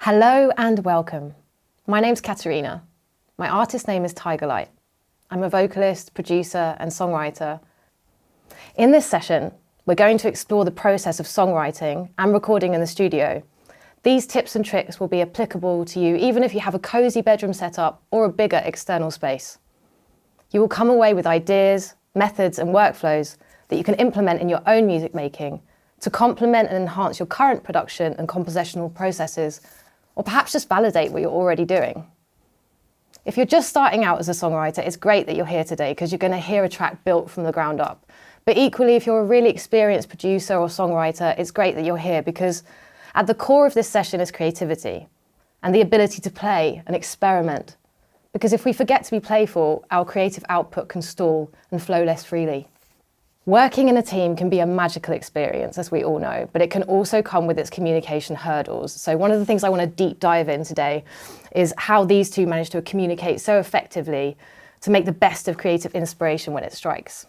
Hello and welcome. My name's Katarina. My artist name is Tigerlight. I'm a vocalist, producer and songwriter. In this session, we're going to explore the process of songwriting and recording in the studio. These tips and tricks will be applicable to you even if you have a cozy bedroom setup or a bigger external space. You will come away with ideas, methods and workflows that you can implement in your own music making to complement and enhance your current production and compositional processes, or perhaps just validate what you're already doing. If you're just starting out as a songwriter, it's great that you're here today because you're going to hear a track built from the ground up. But equally, if you're a really experienced producer or songwriter, it's great that you're here because at the core of this session is creativity and the ability to play and experiment. Because if we forget to be playful, our creative output can stall and flow less freely. Working in a team can be a magical experience, as we all know, but it can also come with its communication hurdles. So one of the things I want to deep dive in today is how these two manage to communicate so effectively to make the best of creative inspiration when it strikes.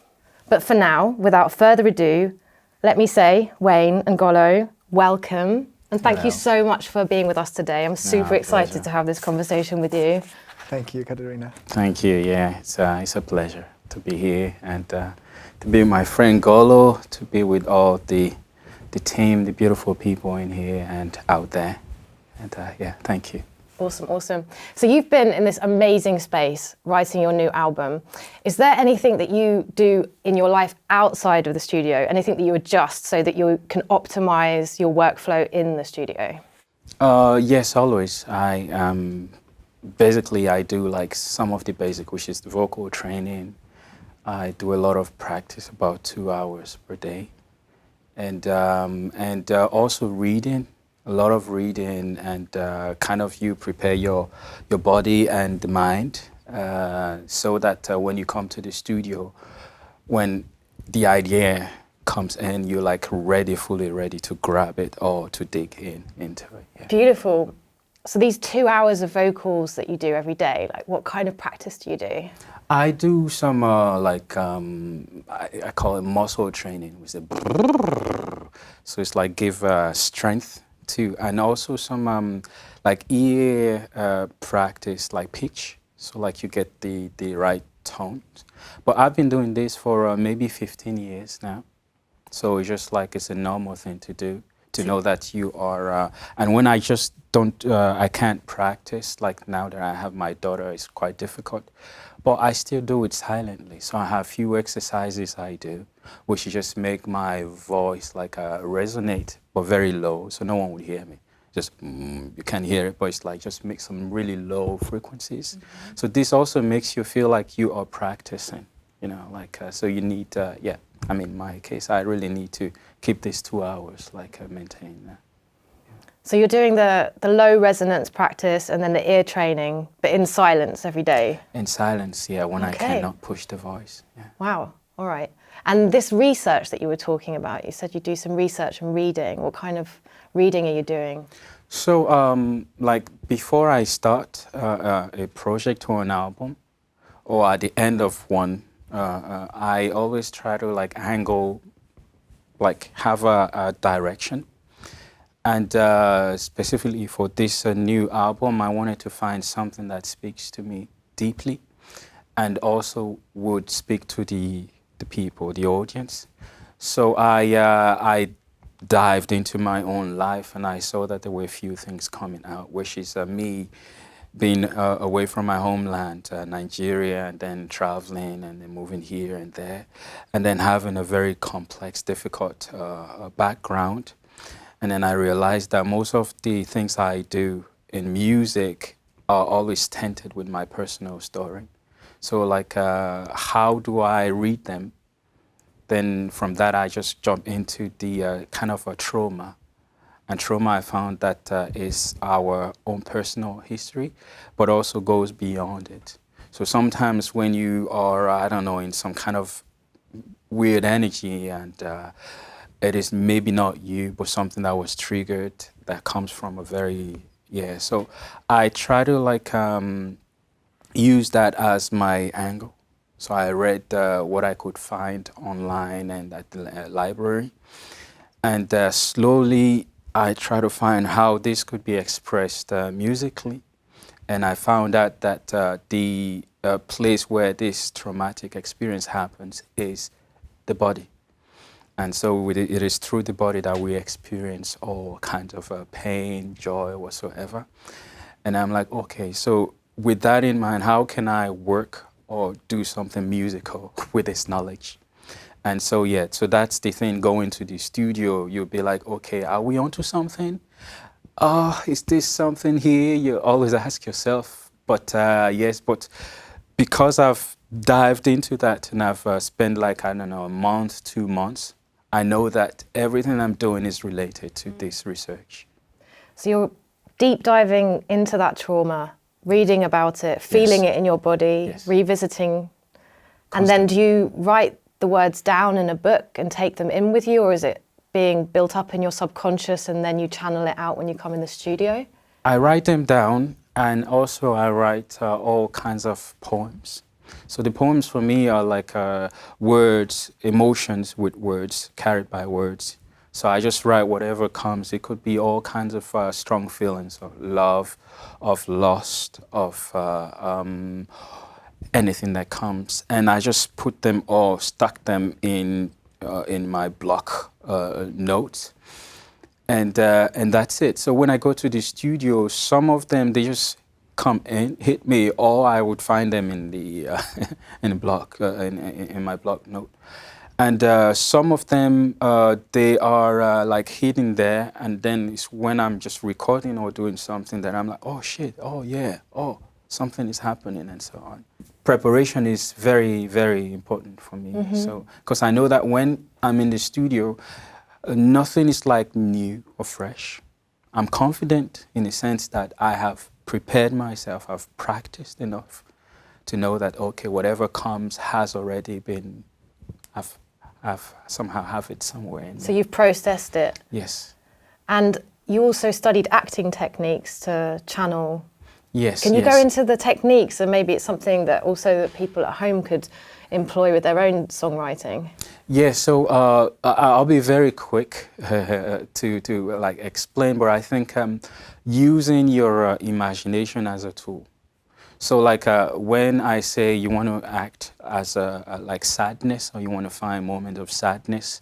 But for now, without further ado, let me say, Wayne and Golo, welcome. And thank you so much for being with us today. I'm super excited to have this conversation with you. Thank you, Katarina. Thank you. Yeah, it's a pleasure to be here and to be with my friend Golo, to be with all the team, the beautiful people in here and out there. And yeah, thank you. Awesome, awesome. So you've been in this amazing space writing your new album. Is there anything that you do in your life outside of the studio, anything that you adjust so that you can optimize your workflow in the studio? Yes, always. Basically, I do like some of the basic, which is the vocal training. I do a lot of practice, about 2 hours per day. And also reading. A lot of reading and kind of you prepare your body and the mind so that when you come to the studio, when the idea comes in, you're like fully ready to grab it or to dig into it. Yeah. Beautiful. So these 2 hours of vocals that you do every day, like what kind of practice do you do? I do some I call it muscle training. So it's like give strength to, and also some like ear practice, like pitch, so like you get the right tones. But I've been doing this for maybe 15 years now, so it's just like it's a normal thing to do, to know that you are. And when I just don't, I can't practice, like now that I have my daughter, it's quite difficult. But I still do it silently. So I have few exercises I do, which just make my voice like resonate, but very low, so no one would hear me. Just, you can't hear it, but it's like just make some really low frequencies. Mm-hmm. So this also makes you feel like you are practicing, you know, like, so you need, yeah, I mean, in my case, I really need to keep this 2 hours, like maintain that. So you're doing the low resonance practice and then the ear training, but in silence every day? In silence, yeah, when I cannot push the voice. Yeah. Wow, all right. And this research that you were talking about, you said you do some research and reading. What kind of reading are you doing? So, like before I start a project or an album, or at the end of one, I always try to like have a direction. And specifically for this new album, I wanted to find something that speaks to me deeply and also would speak to the people, the audience. So I dived into my own life and I saw that there were a few things coming out, which is me being away from my homeland, Nigeria, and then traveling and then moving here and there, and then having a very complex, difficult background. And then I realized that most of the things I do in music are always tainted with my personal story. So like, how do I read them? Then from that, I just jump into the kind of a trauma. And trauma, I found that is our own personal history, but also goes beyond it. So sometimes when you are, I don't know, in some kind of weird energy and it is maybe not you, but something that was triggered that comes from a very, yeah. So I try to like use that as my angle. So I read what I could find online and at the library. And slowly I try to find how this could be expressed musically. And I found out that the place where this traumatic experience happens is the body. And so it is through the body that we experience all kinds of pain, joy, whatsoever. And I'm like, okay, so with that in mind, how can I work or do something musical with this knowledge? And so, yeah, so that's the thing. Going to the studio, you'll be like, okay, are we onto something? Is this something here? You always ask yourself. But yes, but because I've dived into that and I've spent like, I don't know, a month, 2 months, I know that everything I'm doing is related to this research. So you're deep diving into that trauma, reading about it, feeling it in your body, revisiting. And then do you write the words down in a book and take them in with you, or is it being built up in your subconscious and then you channel it out when you come in the studio? I write them down, and also I write all kinds of poems. So the poems for me are like words, emotions with words, carried by words. So I just write whatever comes. It could be all kinds of strong feelings of love, of lust, of anything that comes. And I just put them all, stuck them in my block notes. And that's it. So when I go to the studio, some of them, they just come in, hit me, or I would find them in the in a block, in my block note. And some of them, they are like hidden there, and then it's when I'm just recording or doing something that I'm like, oh shit, oh yeah, oh, something is happening, and so on. Preparation is very, very important for me. So, because I know that when I'm in the studio, nothing is like new or fresh. I'm confident in the sense that I have prepared myself, I've practiced enough to know that, okay, whatever comes has already been, I've somehow have it somewhere in So you've processed it? Yes. And you also studied acting techniques to channel. Yes. Can you go into the techniques, and maybe it's something that also that people at home could employ with their own songwriting? Yeah, so I'll be very quick to like explain, but I think using your imagination as a tool. So like when I say you want to act as like sadness, or you want to find moments of sadness,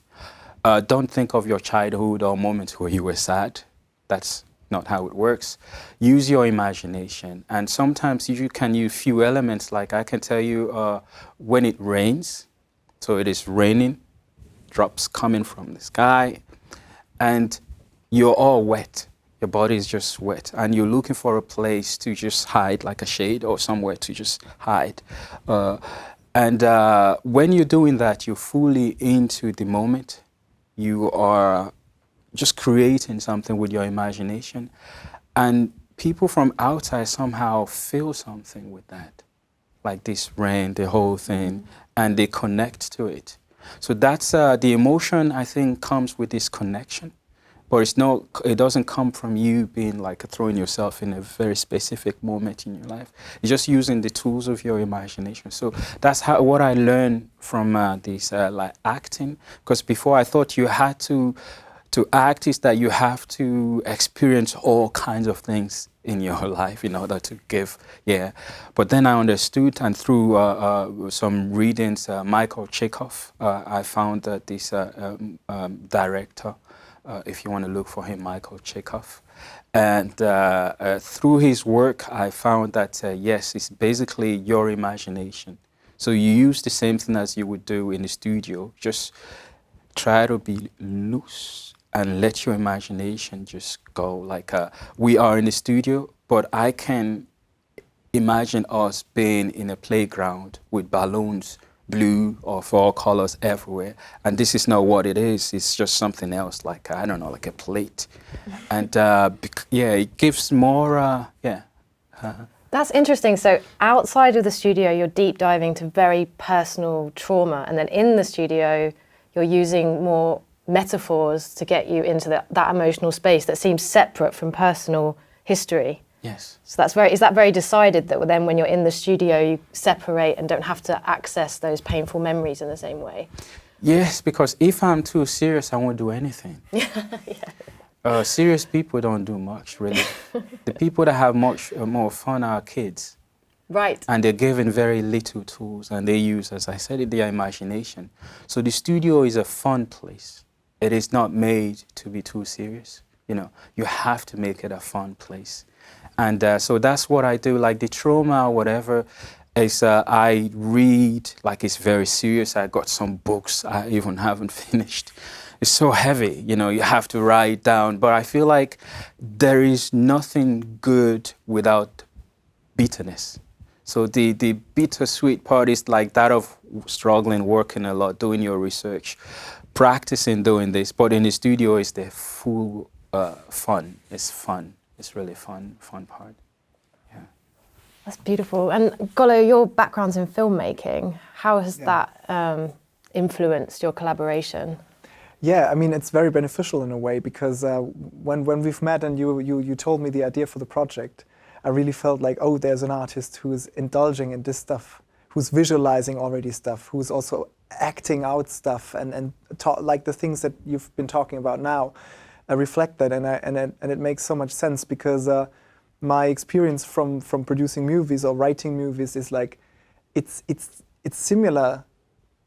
don't think of your childhood or moments where you were sad. That's not how it works. Use your imagination. And sometimes you can use few elements, like I can tell you when it rains, so it is raining, drops coming from the sky, and you're all wet. Your body is just wet, and you're looking for a place to just hide, like a shade or somewhere to just hide. And when you're doing that, you're fully into the moment. You are just creating something with your imagination. And people from outside somehow feel something with that, like this rain, the whole thing, and they connect to it. So that's the emotion, I think, comes with this connection. But it doesn't come from you being like throwing yourself in a very specific moment in your life. You're just using the tools of your imagination. So that's what I learned from this like acting. Because before I thought you had to act is that you have to experience all kinds of things in your life in order to give, yeah. But then I understood, and through some readings, Michael Chekhov, I found that this director, if you want to look for him, Michael Chekhov. And through his work, I found that, yes, it's basically your imagination. So you use the same thing as you would do in the studio, just try to be loose and let your imagination just go. Like we are in the studio, but I can imagine us being in a playground with balloons, blue or four colors everywhere. And this is not what it is. It's just something else, like, I don't know, like a plate. And yeah, it gives more, yeah. That's interesting. So outside of the studio, you're deep diving to very personal trauma. And then in the studio, you're using more metaphors to get you into that emotional space that seems separate from personal history. Yes. So is that very decided, that then when you're in the studio you separate and don't have to access those painful memories in the same way? Yes, because if I'm too serious, I won't do anything. Yeah. Serious people don't do much, really. The people that have much more fun are kids. Right. And they're given very little tools, and they use, as I said, their imagination. So the studio is a fun place. It is not made to be too serious. You know, you have to make it a fun place. And so that's what I do. Like the trauma or whatever is I read, like it's very serious. I got some books I even haven't finished. It's so heavy, you know, you have to write down. But I feel like there is nothing good without bitterness. So the bittersweet part is like that of struggling, working a lot, doing your research, practicing doing this. But in the studio, it's the full fun. It's fun. It's really fun part. Yeah. That's beautiful. And Golo, your background's in filmmaking. How has that influenced your collaboration? Yeah, I mean, it's very beneficial in a way because when we've met and you told me the idea for the project, I really felt like, oh, there's an artist who is indulging in this stuff, who's visualizing already stuff, who's also acting out stuff, and like the things that you've been talking about now reflect that, and it makes so much sense because my experience from producing movies or writing movies is like, it's similar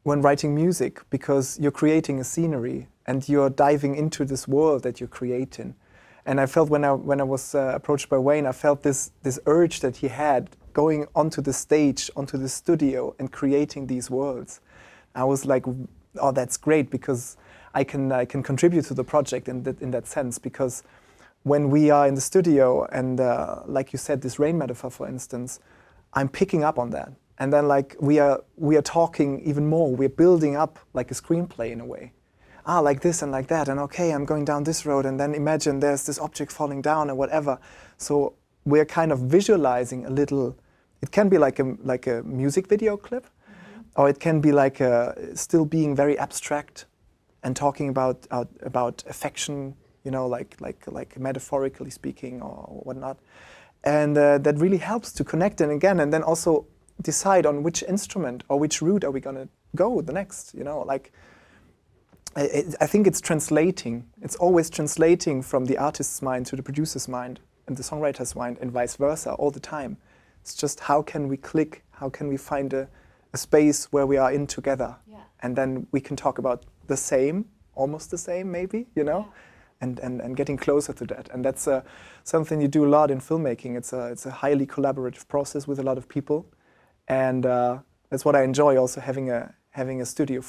when writing music because you're creating a scenery and you're diving into this world that you're creating. And I felt when I was approached by Wayne, I felt this urge that he had going onto the stage, onto the studio and creating these worlds. I was like, oh, that's great because I can contribute to the project in that sense because when we are in the studio and like you said, this rain metaphor, for instance, I'm picking up on that. And then like we are talking even more. We're building up like a screenplay in a way. Like this and like that, and okay, I'm going down this road, and then imagine there's this object falling down and whatever. So we're kind of visualizing a little. It can be like a music video clip, or it can be like still being very abstract and talking about affection, you know, like metaphorically speaking or whatnot. And that really helps to connect and then also decide on which instrument or which route are we gonna go the next, you know, like. I think it's translating. It's always translating from the artist's mind to the producer's mind and the songwriter's mind and vice versa all the time. It's just how can we click, how can we find a space where we are in together. Yeah. And then we can talk about the same, almost the same maybe, you know, and getting closer to that. And that's something you do a lot in filmmaking. It's a highly collaborative process with a lot of people. And that's what I enjoy also having a studio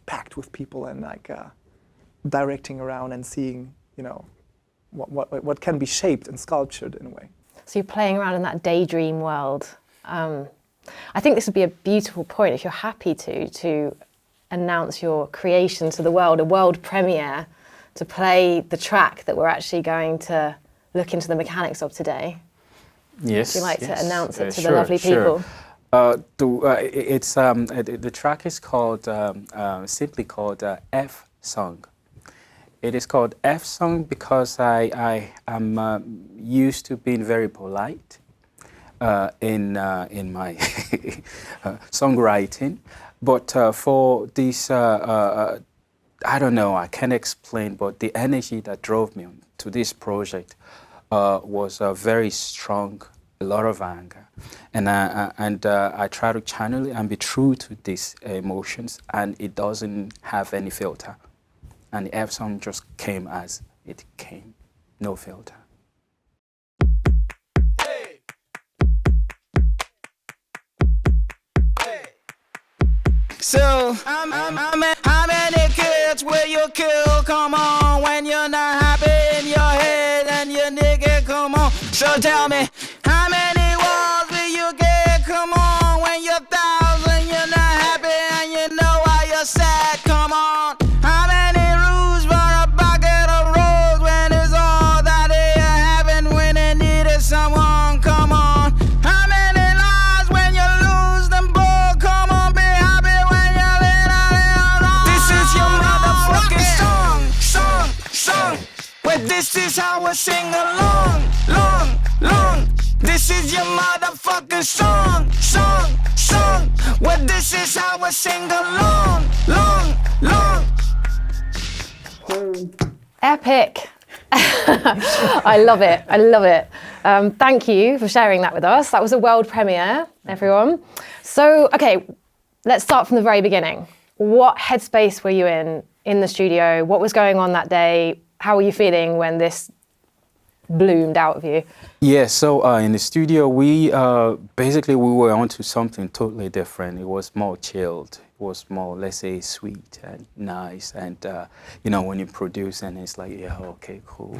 packed with people and like directing around and seeing, you know, what can be shaped and sculptured in a way. So you're playing around in that daydream world. I think this would be a beautiful point if you're happy to announce your creation to the world, a world premiere, to play the track that we're actually going to look into the mechanics of today. Yes. Would you like to announce it to sure, the lovely people? The track is called simply called F Song. It is called F Song because I am used to being very polite in my songwriting, but for this I don't know, I can't explain, but the energy that drove me to this project was very strong. A lot of anger, and I try to channel it and be true to these emotions, and it doesn't have any filter. And the F song just came as it came, no filter. Hey. Hey. So, how many kids will you kill? Come on, when you're not happy in your head and your nigga, come on. So tell me. How many walls will you get? Come on, when you're 1,000, you're not happy and you know why you're sad. Come on. How many rules for a bucket of rose when it's all that they are having when they needed someone? Come on. How many lies when you lose them both? Come on, be happy when you're little. This is your motherfucking song. Well, this is how I sing along. This is your motherfucking song. Well, this is how I sing along. Epic. I love it. I love it. Thank you for sharing that with us. That was a world premiere, everyone. So, okay, let's start from the very beginning. What headspace were you in the studio? What was going on that day? How were you feeling when this bloomed out of you? Yeah, so in the studio, we basically we were onto something totally different. It was more chilled. It was more, let's say, sweet and nice. And you know, when you produce, and it's like, yeah, okay, cool.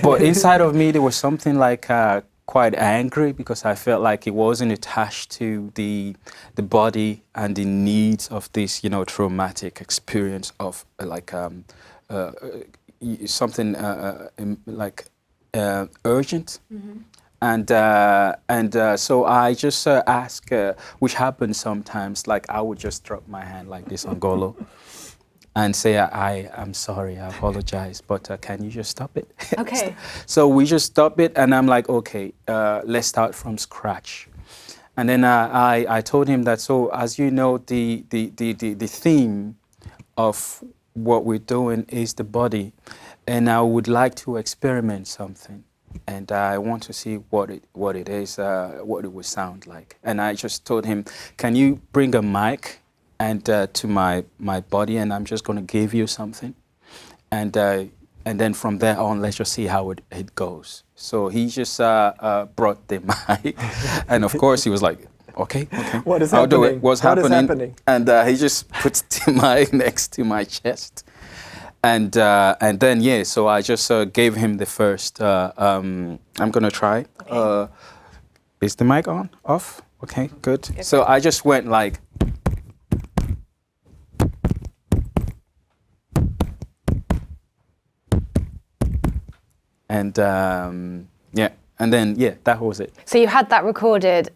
But inside of me, there was something like quite angry, because I felt like it wasn't attached to the body and the needs of this, you know, traumatic experience of something like urgent. Mm-hmm. And so I just ask, which happens sometimes, like I would just drop my hand like this on Golo and say, I'm sorry, I apologize, but can you just stop it? Okay. So we just stop it, and I'm like, okay, let's start from scratch. And then I told him that, so as you know, the theme of what we're doing is the body, and I would like to experiment something. And I want to see what it is, what it would sound like. And I just told him, can you bring a mic and to my body, and I'm just going to give you something. And then from there on, let's just see how it goes. So he just brought the mic. And of course, he was like, okay. What is I'll happening? do it. What's What happening? is happening? And he just puts the mic next to my chest. And then, yeah, so I just gave him the first, I'm going to try. Okay. Is the mic on? Off? Okay, good. So I just went like. And yeah, and then, yeah, that was it. So you had that recorded,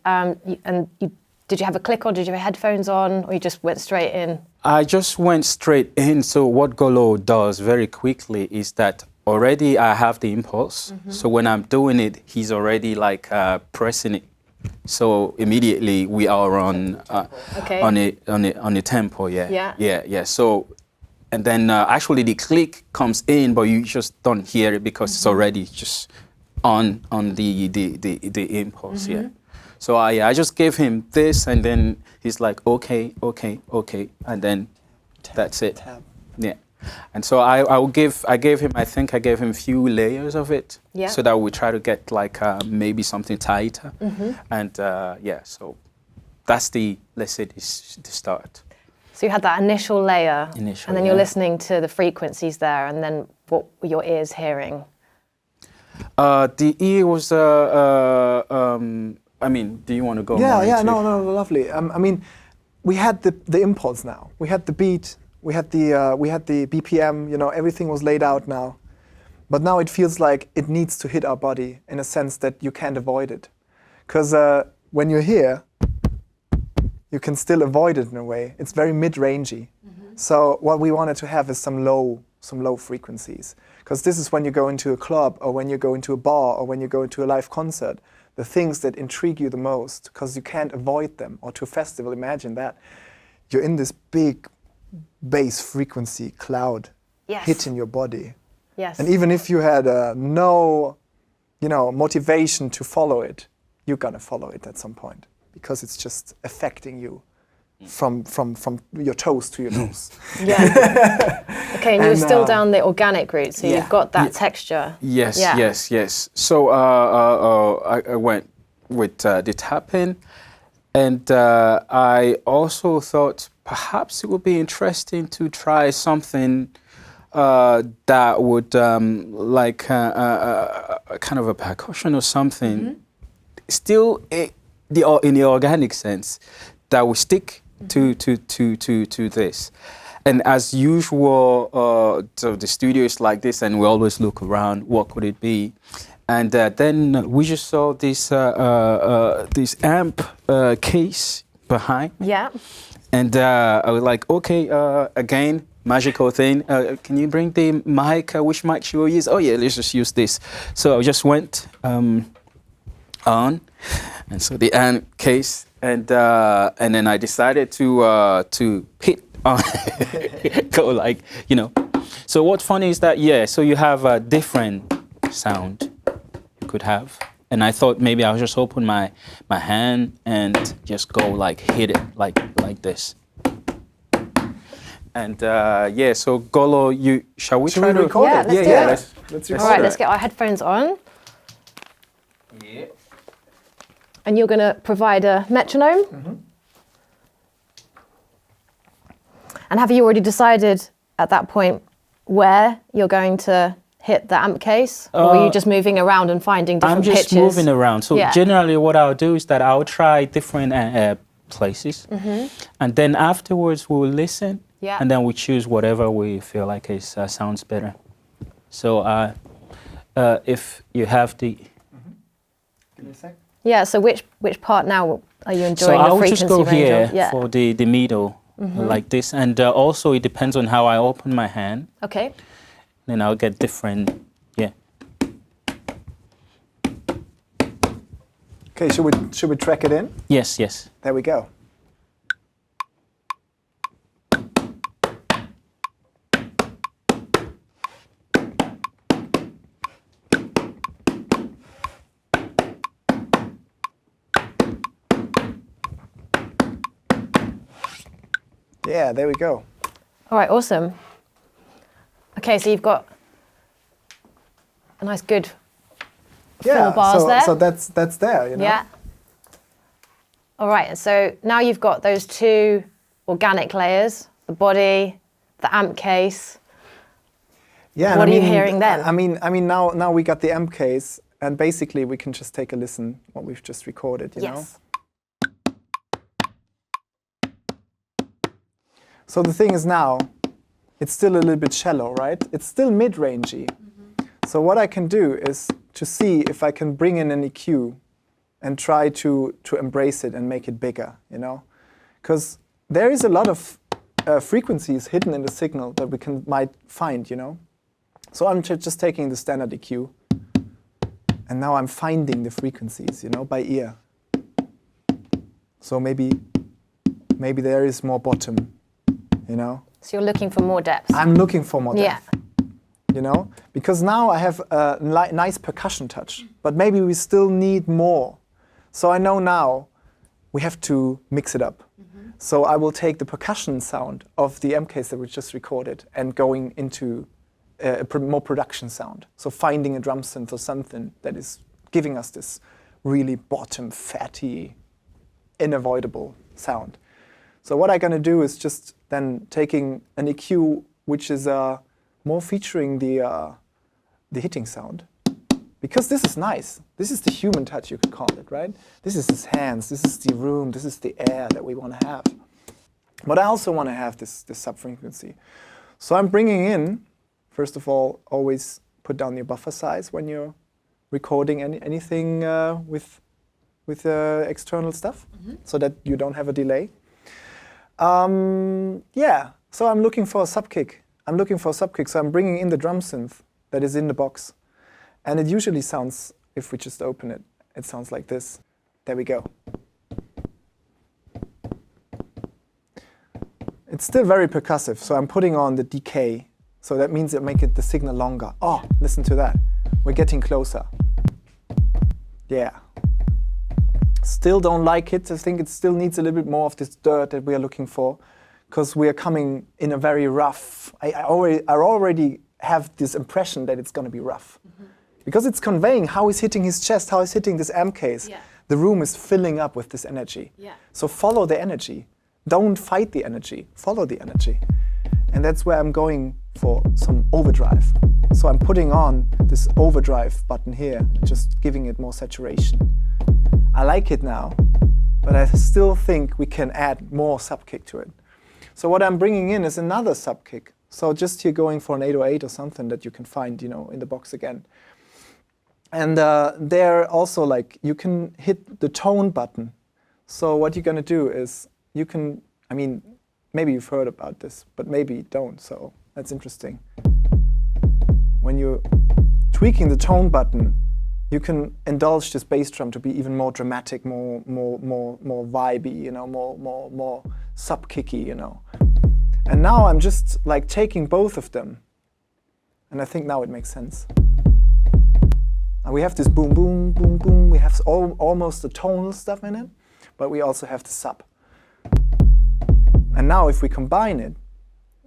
did you have a click on? Did you have headphones on, or you just went straight in? I just went straight in. So what Golo does very quickly is that already I have the impulse. Mm-hmm. So when I'm doing it, he's already like pressing it. So immediately we are on the tempo. Yeah. So and then actually the click comes in, but you just don't hear it because it's already just on the impulse. Mm-hmm. Yeah. So I just gave him this, and then he's like, okay, and then that's it. Yeah, and so I gave him a few layers of it, so that we try to get like maybe something tighter, and yeah, so that's let's say the start. So you had that initial layer, and then you're listening to the frequencies there, and then what were your ears hearing? The ear was I mean, do you want to go? No, lovely. I mean, we had the impulse now. We had the beat. We had the BPM. You know, everything was laid out now. But now it feels like it needs to hit our body in a sense that you can't avoid it, because when you're here, you can still avoid it in a way. It's very mid-rangey. Mm-hmm. So what we wanted to have is some low frequencies, because this is when you go into a club, or when you go into a bar, or when you go into a live concert. The things that intrigue you the most, because you can't avoid them. Or to a festival, imagine that. You're in this big bass frequency cloud hitting your body. Yes. And even if you had no, motivation to follow it, you're gonna follow it at some point, because it's just affecting you from your toes to your nose. Yeah. Okay, and you were still down the organic route, so you've got that texture. Yes. So I went with the tapping, and I also thought perhaps it would be interesting to try something that would like kind of a percussion or something, still in the organic sense, that would stick to this. And as usual, so the studio is like this, and we always look around, what could it be? And then we just saw this amp case behind me. Yeah. And I was like, okay, again, magical thing. Can you bring the mic? Which mic should we use? Oh yeah, let's just use this. So I just went on, and so the amp case, and then I decided to hit on, go like, So what's funny is that, yeah, so you have a different sound you could have. And I thought maybe I'll just open my hand and just go like hit it like this. And yeah, so Golo, shall we try to record Yeah, it? let's do yeah, it. let's All record right, it. let's get our headphones on. Yeah. And you're going to provide a metronome. Mm-hmm. And have you already decided at that point where you're going to hit the amp case? Or are you just moving around and finding different I'm just pitches? moving around. So Yeah. generally what I'll do is that I'll try different places. And then afterwards we'll listen. Yeah. And then we choose whatever we feel like sounds better. So if you have the... Give me a sec. Yeah, so which part now are you So enjoying the I'll frequency just go range here of? Yeah. for the middle, like this. And also it depends on how I open my hand. Okay. Then I'll get different, yeah. Okay, should we track it in? Yes, yes. There we go. Yeah, there we go. All right, awesome. Okay, so you've got a nice good Yeah, bars there. so that's there, you know. Yeah. All right, and so now you've got those two organic layers, the body, the amp case. Yeah. and What I are you mean- hearing then? I mean now we got the amp case, and basically we can just take a listen what we've just recorded, you know. Yes. So the thing is now, it's still a little bit shallow, right? It's still mid-rangey. So what I can do is to see if I can bring in an EQ and try to embrace it and make it bigger, you know? Because there is a lot of frequencies hidden in the signal that we might find, you know? So I'm just taking the standard EQ, and now I'm finding the frequencies, you know, by ear. So maybe there is more bottom, you know? So you're looking for more depth. I'm looking for more Yeah. depth, you know? Because now I have a nice percussion touch, but maybe we still need more. So I know now we have to mix it up. So I will take the percussion sound of the amp case that we just recorded and going into a more production sound. So finding a drum synth or something that is giving us this really bottom, fatty, unavoidable sound. So what I'm gonna do is just then taking an EQ which is more featuring the hitting sound. Because this is nice. This is the human touch, you could call it, right? This is his hands, this is the room, this is the air that we want to have. But I also want to have this sub-frequency. So I'm bringing in, first of all, always put down your buffer size when you're recording anything with external stuff, so that you don't have a delay. Yeah, so I'm looking for a sub-kick. So I'm bringing in the drum synth that is in the box. And it usually sounds, if we just open it, it sounds like this. There we go. It's still very percussive, so I'm putting on the decay. So that means it makes the signal longer. Oh, listen to that. We're getting closer. Yeah. Still don't like it. I think it still needs a little bit more of this dirt that we are looking for, because we are coming in a very rough. I already have this impression that it's going to be rough. Because it's conveying how he's hitting his chest, how he's hitting this amp case. Yeah. The room is filling up with this energy. Yeah. So follow the energy. Don't fight the energy. Follow the energy. And that's where I'm going for some overdrive. So I'm putting on this overdrive button here, just giving it more saturation. I like it now, but I still think we can add more sub-kick to it. So what I'm bringing in is another sub-kick. So just here going for an 808 or something that you can find, you know, in the box again. And there also, like, you can hit the tone button. So what you're gonna do is you can, I mean, maybe you've heard about this, but maybe you don't, so that's interesting. When you're tweaking the tone button, you can indulge this bass drum to be even more dramatic, more vibey, you know, more sub-kicky, you know. And now I'm just like taking both of them And I think now it makes sense. And we have this boom, boom, boom, boom. We have almost the tonal stuff in it, but we also have the sub. And now if we combine it,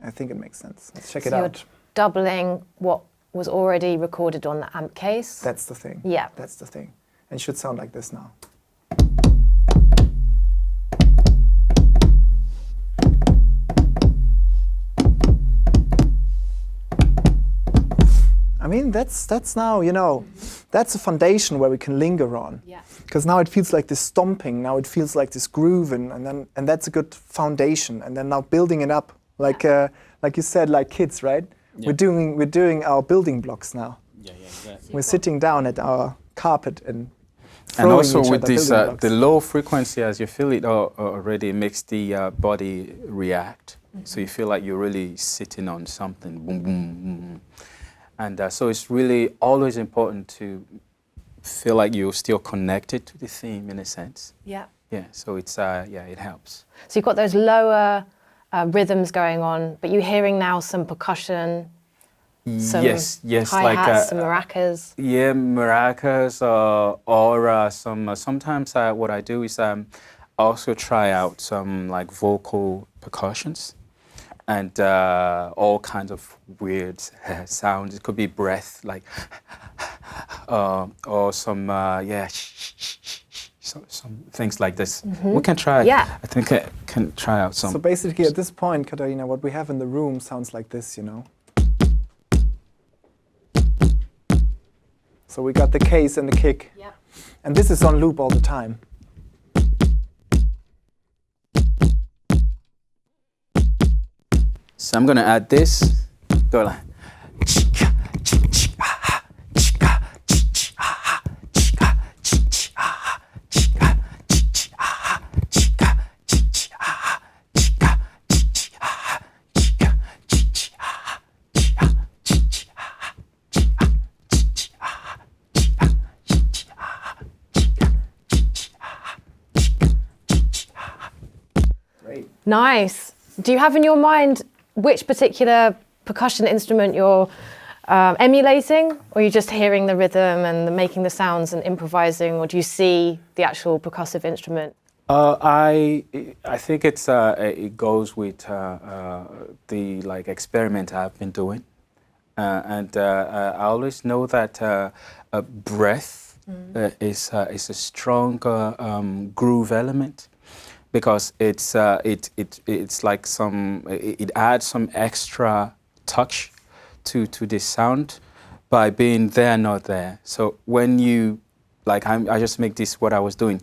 I think it makes sense. Let's check it out. You're doubling what was already recorded on the amp case. That's the thing. Yeah. That's the thing. And it should sound like this now. I mean, that's now, you know, that's a foundation where we can linger on. Yeah. Because now it feels like this stomping, now it feels like this groove, and that's a good foundation. And then now building it up, like you said, like kids, right? Yeah. We're doing our building blocks now. Yeah, exactly. We're sitting down at our carpet and throwing also each with other this, building blocks. the low frequency, as you feel it already, makes the body react. So you feel like you're really sitting on something, boom, boom, boom. And so it's really always important to feel like you're still connected to the theme in a sense. Yeah. Yeah, so it's, it helps. So you've got those lower rhythms going on, but you're hearing now some percussion, some yes, hi-hats, some maracas. Yeah, maracas, or sometimes what I do is also try out some like vocal percussions and all kinds of weird sounds. It could be breath, like, or some, some things like this. Mm-hmm. We can try. Yeah. I think I can try out some. So basically at this point, Katarina, what we have in the room sounds like this, you know? So we got the case and the kick. Yep. And this is on loop all the time. So I'm going to add this. Go like. Nice. Do you have in your mind which particular percussion instrument you're emulating, or are you just hearing the rhythm and making the sounds and improvising, or do you see the actual percussive instrument? I think it goes with the like experiment I've been doing, and I always know that breath is a strong groove element. Because it's like it adds some extra touch to this sound by being there, not there. So when you, like I just make this what I was doing.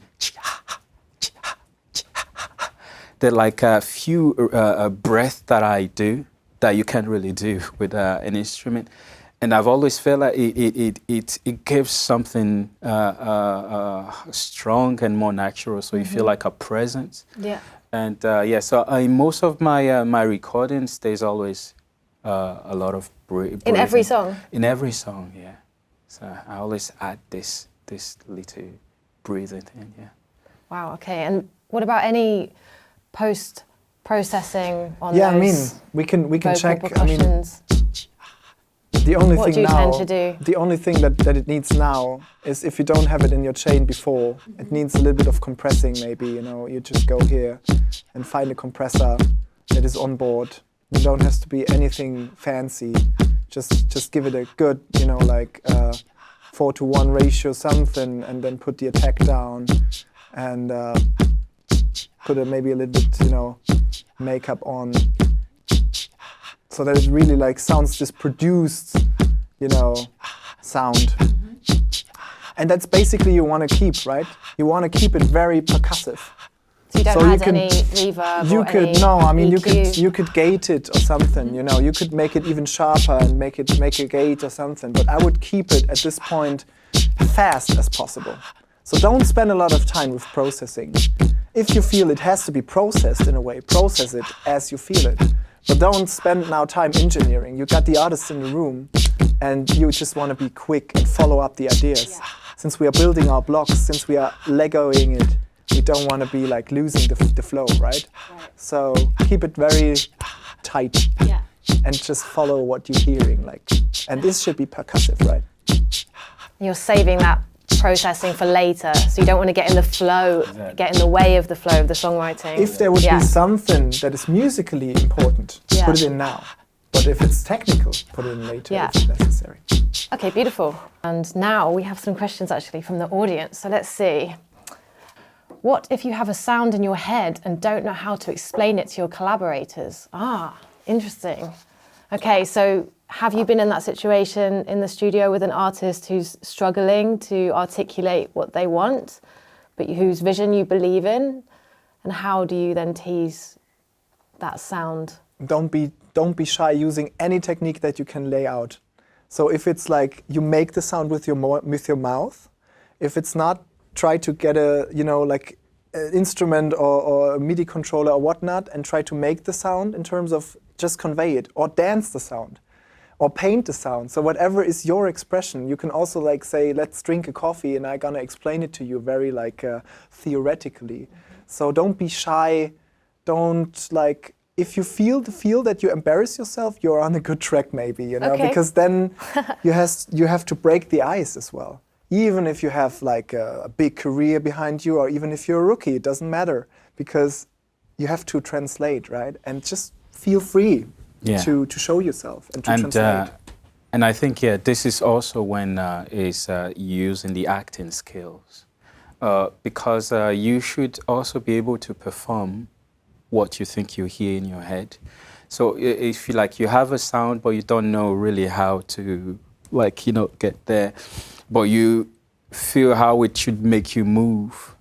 There are like a few breaths that I do that you can't really do with an instrument. And I've always felt like it gives something strong and more natural, so you feel like a presence. Yeah. And so in most of my recordings, there's always a lot of breathing. In every song? In every song, yeah. So I always add this little breathing thing, yeah. Wow, okay. And what about any post-processing on those? Yeah, I mean, we can check. Percussions? The only what thing do you now, tend to do? The only thing that it needs now is if you don't have it in your chain before, it needs a little bit of compressing maybe, you know, you just go here and find a compressor that is on board. You don't have to be anything fancy, just give it a good, you know, like 4:1 ratio something, and then put the attack down and put maybe a little bit, you know, makeup on. So that it really like sounds this produced, you know, sound. And that's basically you want to keep, right? You want to keep it very percussive. So you don't add any reverb you or could, any no, I mean EQ. you could gate it or something, you know, you could make it even sharper and make a gate or something. But I would keep it at this point fast as possible. So don't spend a lot of time with processing. If you feel it has to be processed in a way, process it as you feel it. But don't spend now time engineering. You got the artists in the room and you just want to be quick and follow up the ideas. Yeah. Since we are building our blocks, since we are Legoing it, we don't want to be like losing the flow, right? So keep it very tight. Yeah. and just follow what you're hearing. Like, and this should be percussive, right? You're saving that processing for later, so you don't want to get in the flow, get in the way of the flow of the songwriting. If there would be something that is musically important, put it in now. But if it's technical, put it in later if it's necessary. Okay, beautiful. And now we have some questions actually from the audience. So let's see. What if you have a sound in your head and don't know how to explain it to your collaborators? Ah, interesting. Okay, so have you been in that situation in the studio with an artist who's struggling to articulate what they want, but whose vision you believe in? And how do you then tease that sound? Don't be shy using any technique that you can lay out. So if it's like you make the sound with your mouth, if it's not, try to get a like an instrument or a MIDI controller or whatnot and try to make the sound in terms of just convey it, or dance the sound, or paint the sound. So whatever is your expression, you can also like say, let's drink a coffee and I'm gonna explain it to you very like theoretically. So don't be shy, don't like, if you feel that you embarrass yourself, you're on a good track maybe, because then you have to break the ice as well. Even if you have like a big career behind you, or even if you're a rookie, it doesn't matter, because you have to translate, right? And just feel free to show yourself and to translate. And I think, this is also when is using the acting skills, because you should also be able to perform what you think you hear in your head. So if you have a sound, but you don't know really how to get there, but you feel how it should make you move,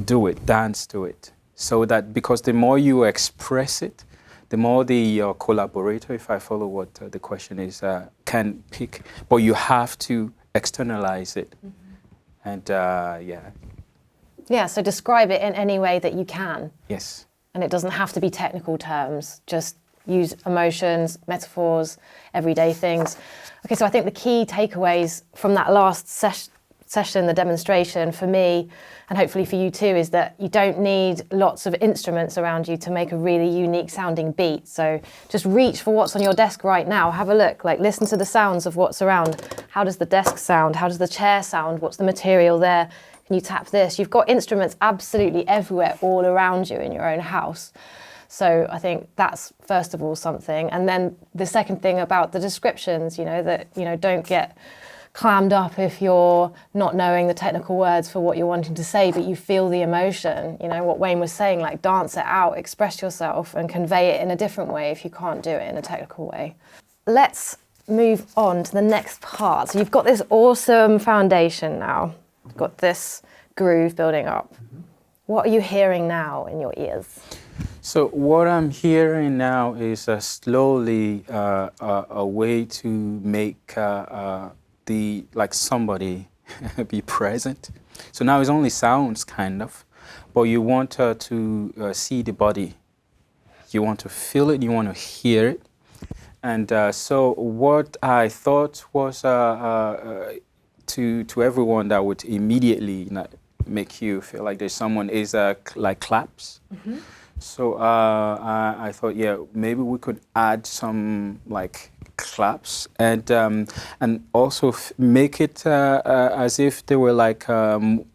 do it, dance to it. So that, because the more you express it, the more your collaborator, if I follow what the question is, can pick, but you have to externalize it. And so describe it in any way that you can. Yes. And it doesn't have to be technical terms, just use emotions, metaphors, everyday things. Okay, so I think the key takeaways from that last session, the demonstration, for me, and hopefully for you too, is that you don't need lots of instruments around you to make a really unique sounding beat. So just reach for what's on your desk right now. Have a look, listen to the sounds of what's around. How does the desk sound? How does the chair sound? What's the material there? Can you tap this? You've got instruments absolutely everywhere, all around you in your own house. So I think that's, first of all, something. And then the second thing about the descriptions, don't get clammed up if you're not knowing the technical words for what you're wanting to say, but you feel the emotion. What Wayne was saying, dance it out, express yourself and convey it in a different way if you can't do it in a technical way. Let's move on to the next part. So you've got this awesome foundation now. You've got this groove building up. What are you hearing now in your ears? So what I'm hearing now is slowly a way to make somebody be present. So now it's only sounds kind of, but you want to see the body. You want to feel it, you want to hear it. And so what I thought was to everyone that would immediately make you feel like there's someone is like claps. So I thought, maybe we could add some claps and also make it as if there were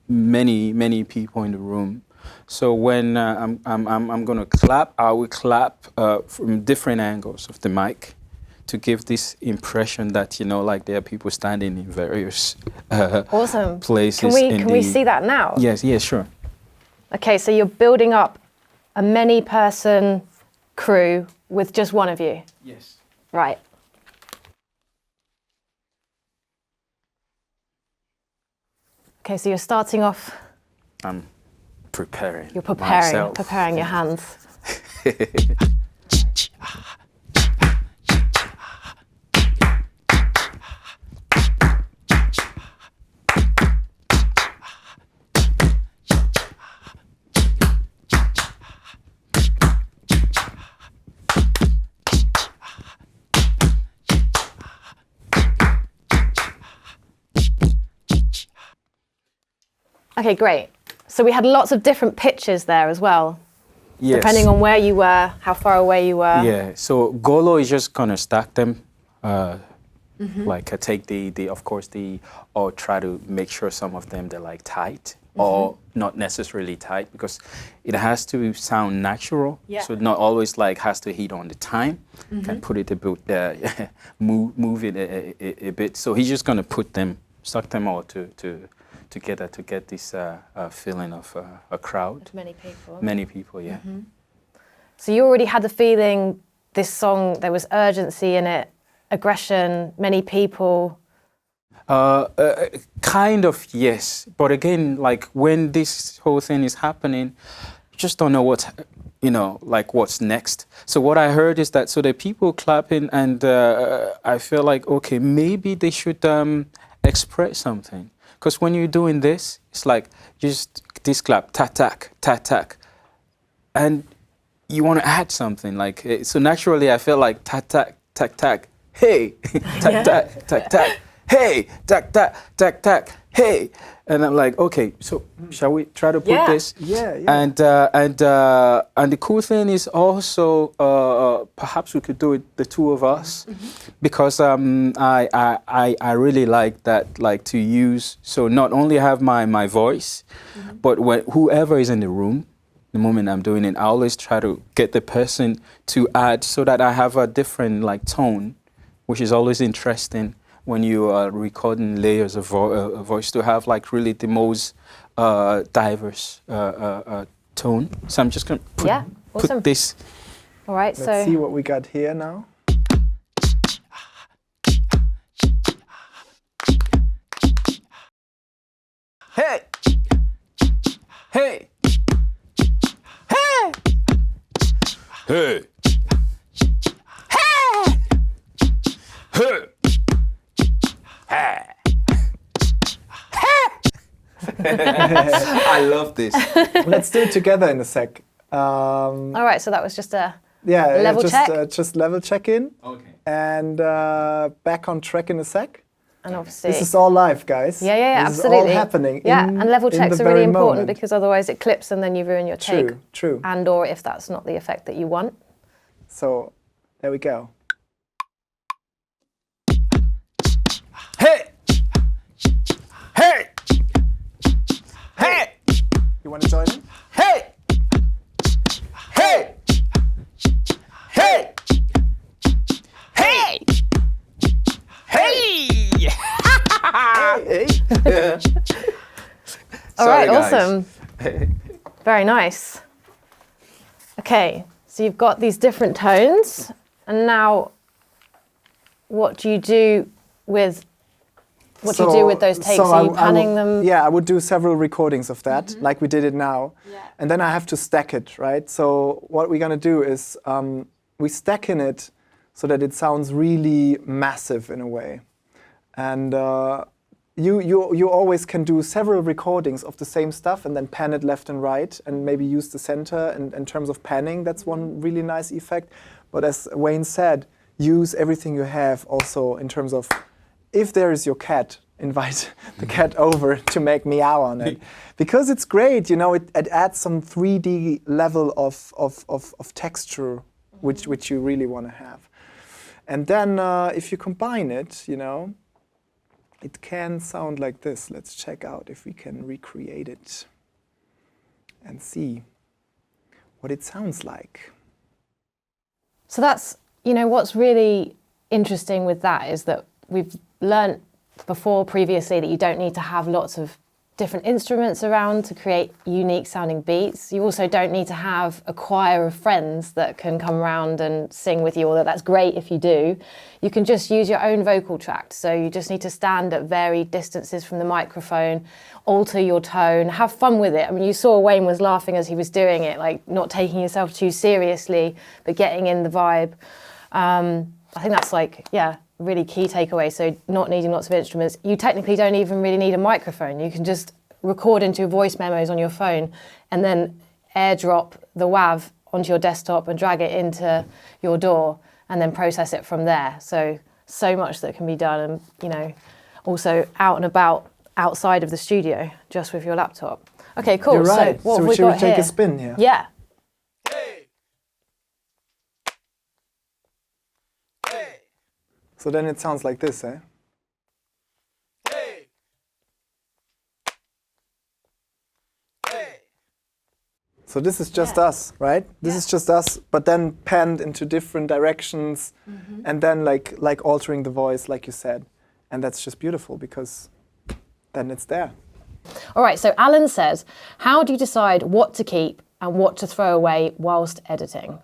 many people in the room. So when I'm gonna clap, I will clap from different angles of the mic to give this impression that there are people standing in various awesome places. Can we see that now? Yes, sure. Okay, so you're building up a many-person crew with just one of you. Yes. Right. Okay, so you're starting off. I'm preparing. You're preparing. Myself. Preparing your hands. Okay, great. So we had lots of different pitches there as well. Yes. depending on where you were, how far away you were. Yeah, so Golo is just gonna stack them, like take of course or try to make sure some of them they're like tight or not necessarily tight, because it has to sound natural. Yeah. So not always like has to hit on the time. Can put it a bit, move it a bit. So he's just gonna stuck them all together to get this feeling of a crowd. Of many people. Many people, yeah. So you already had the feeling this song, there was urgency in it, aggression, many people. Kind of, yes. But again, like when this whole thing is happening, you just don't know what's next. So what I heard is that, so the people clapping, and I feel like, okay, maybe they should express something. Because when you're doing this, it's like just this clap, tack, tack, tack. And you want to add something. Like, so naturally I feel like tack, tack, tack, tack, hey, tack, tack, tack, tack, hey, tack, tack, tack, tack, hey. And I'm like, okay, so shall we try to put this? Yeah. And the cool thing is also perhaps we could do it the two of us, because I really like that, like to use, so not only have my voice, but whoever is in the room, the moment I'm doing it, I always try to get the person to add, so that I have a different like tone, which is always interesting when you are recording layers of voice, to have like really the most diverse tone. So I'm just going to put this. All right, Let's see what we got here now. Hey! Hey! Hey! Hey! I love this. Let's do it together in a sec. All right, so that was just a Yeah, level check. Just level check in. Okay. And back on track in a sec. And obviously, This is all live, guys. yeah, this absolutely. is all happening. Yeah, in, and level in checks the are really very important, moment. because otherwise it clips and then you ruin your take. True. And or if that's not the effect that you want. So there we go. Hey! Hey! Hey! You want to join in? Hey! Hey! Hey! Hey! Hey! Hey. All right, Sorry, guys. awesome. Very nice. Okay, so you've got these different tones, and now what do you do with those takes? Are you panning them? Yeah, I would do several recordings of that, like we did it now. Yeah. And then I have to stack it, right? So what we're going to do is we stack in it so that it sounds really massive in a way. And you always can do several recordings of the same stuff and then pan it left and right and maybe use the center. And in terms of panning, that's one really nice effect. But as Wayne said, use everything you have also in terms of, if there is your cat, invite the cat over to make meow on it. Because it's great, you know, it adds some 3D level of texture, which you really want to have. And then if you combine it, you know, it can sound like this. Let's check out if we can recreate it and see what it sounds like. So that's, you know, what's really interesting with that is that we've learnt previously that you don't need to have lots of different instruments around to create unique sounding beats. You also don't need to have a choir of friends that can come around and sing with you, although that's great if you do. You can just use your own vocal tract. So you just need to stand at varied distances from the microphone, alter your tone, have fun with it. I mean, you saw Wayne was laughing as he was doing it, like not taking yourself too seriously, but getting in the vibe. I think that's like, yeah, really key takeaway. So not needing lots of instruments. You technically don't even really need a microphone. You can just record into voice memos on your phone and then airdrop the WAV onto your desktop and drag it into your DAW and then process it from there. So much that can be done, and you know, also out and about outside of the studio just with your laptop. Okay, cool. You're right. So what have we should got we take here? a spin here? Yeah. Hey! So then it sounds like this, eh? Hey. Hey. So this is just us, right? This is just us, but then panned into different directions, and then like altering the voice, like you said. And that's just beautiful because then it's there. All right, so Alan says, how do you decide what to keep and what to throw away whilst editing?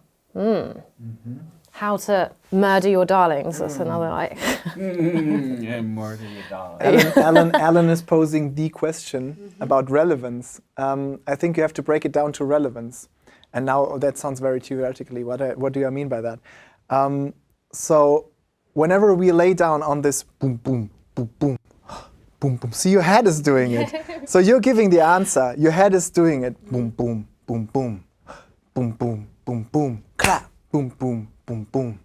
How to murder your darlings, that's another like... Yeah, more than your dollar. Alan is posing the question about relevance. I think you have to break it down to relevance. And now that sounds very theoretically. What do I mean by that? So whenever we lay down on this boom, boom, boom, boom, boom, boom. See, your head is doing it. So you're giving the answer. Your head is doing it. Boom, boom, boom, boom, boom, boom, boom, boom, clap, boom, boom, boom, boom,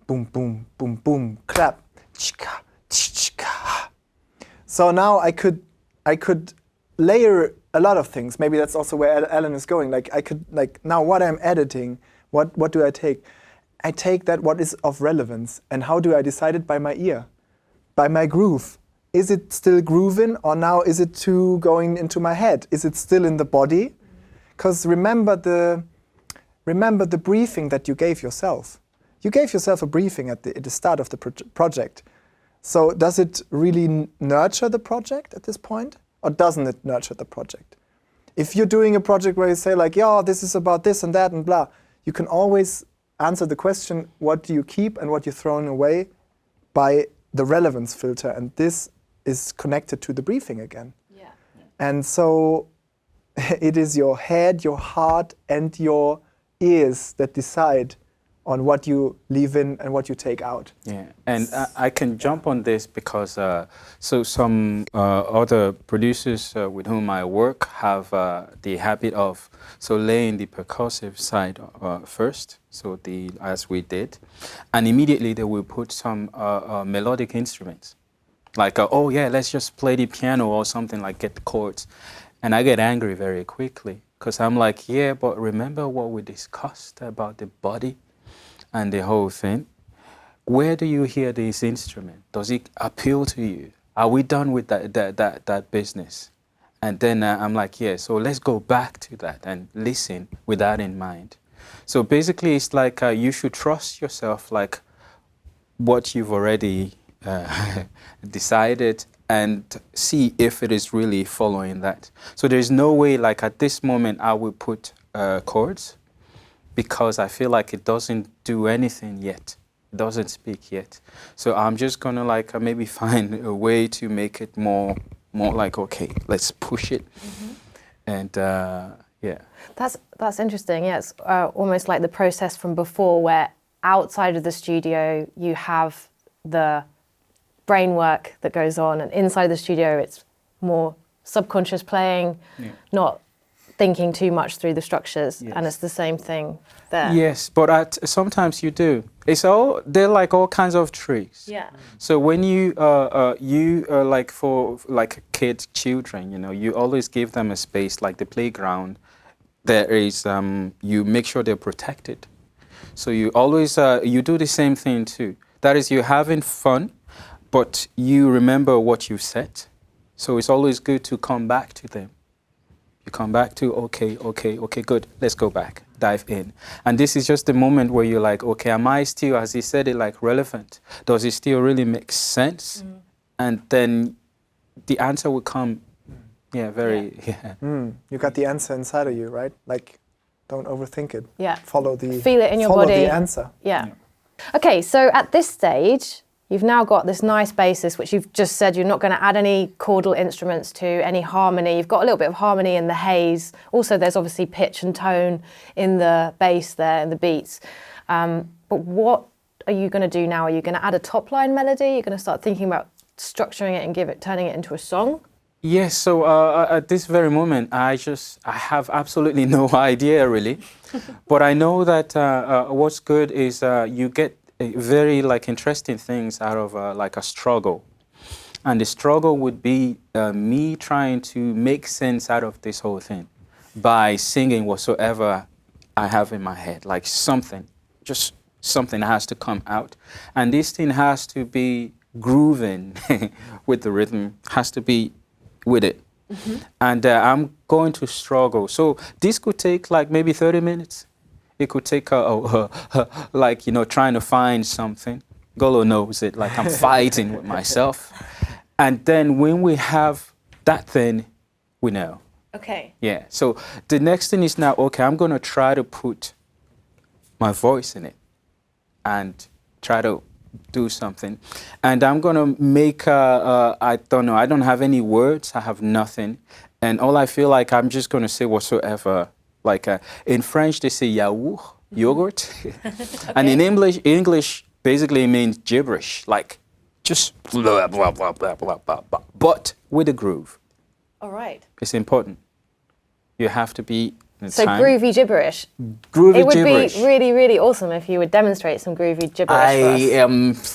boom, boom, boom, boom, clap, chika, chika. So now I could layer a lot of things. Maybe that's also where Alan is going. Like I could now what I'm editing. What do I take? I take that what is of relevance, and how do I decide it? By my ear, by my groove. Is it still grooving, or now is it too going into my head? Is it still in the body? Because remember the briefing that you gave yourself. You gave yourself a briefing at the start of the project. So does it really nurture the project at this point, or doesn't it nurture the project? If you're doing a project where you say like, yeah, this is about this and that and blah, you can always answer the question, what do you keep and what you're throwing away, by the relevance filter, and this is connected to the briefing again. Yeah. And so it is your head, your heart, and your ears that decide on what you leave in and what you take out. Yeah, and I can jump on this because so some other producers with whom I work have the habit of laying the percussive side first, as we did, and immediately they will put some melodic instruments, like oh yeah, let's just play the piano or something, like get the chords, and I get angry very quickly because I'm like, yeah, but remember what we discussed about the body and the whole thing. Where do you hear this instrument? Does it appeal to you? Are we done with that business? And then I'm like, yeah, so let's go back to that and listen with that in mind. So basically it's like you should trust yourself, like what you've already decided, and see if it is really following that. So there's no way, like at this moment, I will put chords, because I feel like it doesn't do anything yet. It doesn't speak yet. So I'm just gonna like maybe find a way to make it more like, okay, let's push it. And yeah. That's interesting. Yeah, it's almost like the process from before, where outside of the studio you have the brain work that goes on, and inside the studio it's more subconscious playing, not thinking too much through the structures. And it's the same thing there. Yes, but sometimes you do. They're like all kinds of tricks. Yeah. So when you like for like kids, children, you always give them a space, like the playground. There is you make sure they're protected. So you always you do the same thing too. That is, you're having fun, but you remember what you said. So it's always good to come back to them. You come back to, okay, good, let's go back, dive in. And this is just the moment where you're like, okay, am I still, as he said it, like relevant? Does it still really make sense? And then the answer will come, you got the answer inside of you, right? Like, don't overthink it. Yeah. Feel it in your body. Follow the answer. Yeah. Okay, so at this stage, you've now got this nice basis, which you've just said you're not going to add any chordal instruments to, any harmony. You've got a little bit of harmony in the haze. Also, there's obviously pitch and tone in the bass there, in the beats. But what are you going to do now? Are you going to add a top line melody? You're going to start thinking about structuring it and turning it into a song? Yes, so at this very moment, I have absolutely no idea really. But I know that what's good is you get very like interesting things out of like a struggle. And the struggle would be me trying to make sense out of this whole thing by singing whatsoever I have in my head, like something, just something has to come out. And this thing has to be grooving with the rhythm, has to be with it. And I'm going to struggle. So this could take like maybe 30 minutes. It could take like, you know, trying to find something. Golo knows it, like I'm fighting with myself. And then when we have that thing, we know. Okay. Yeah, so the next thing is now, okay, I'm going to try to put my voice in it and try to do something. And I'm going to make, I don't know, I don't have any words, I have nothing. And all I feel like I'm just going to say whatsoever. Like in French, they say yaourt, yogurt. Okay. And in English basically means gibberish, like just blah, blah, blah, blah, blah, blah, blah, but with a groove. All right. It's important. You have to be in So time. groovy gibberish. Groovy It would gibberish. be really, really awesome if you would demonstrate some groovy gibberish I for us.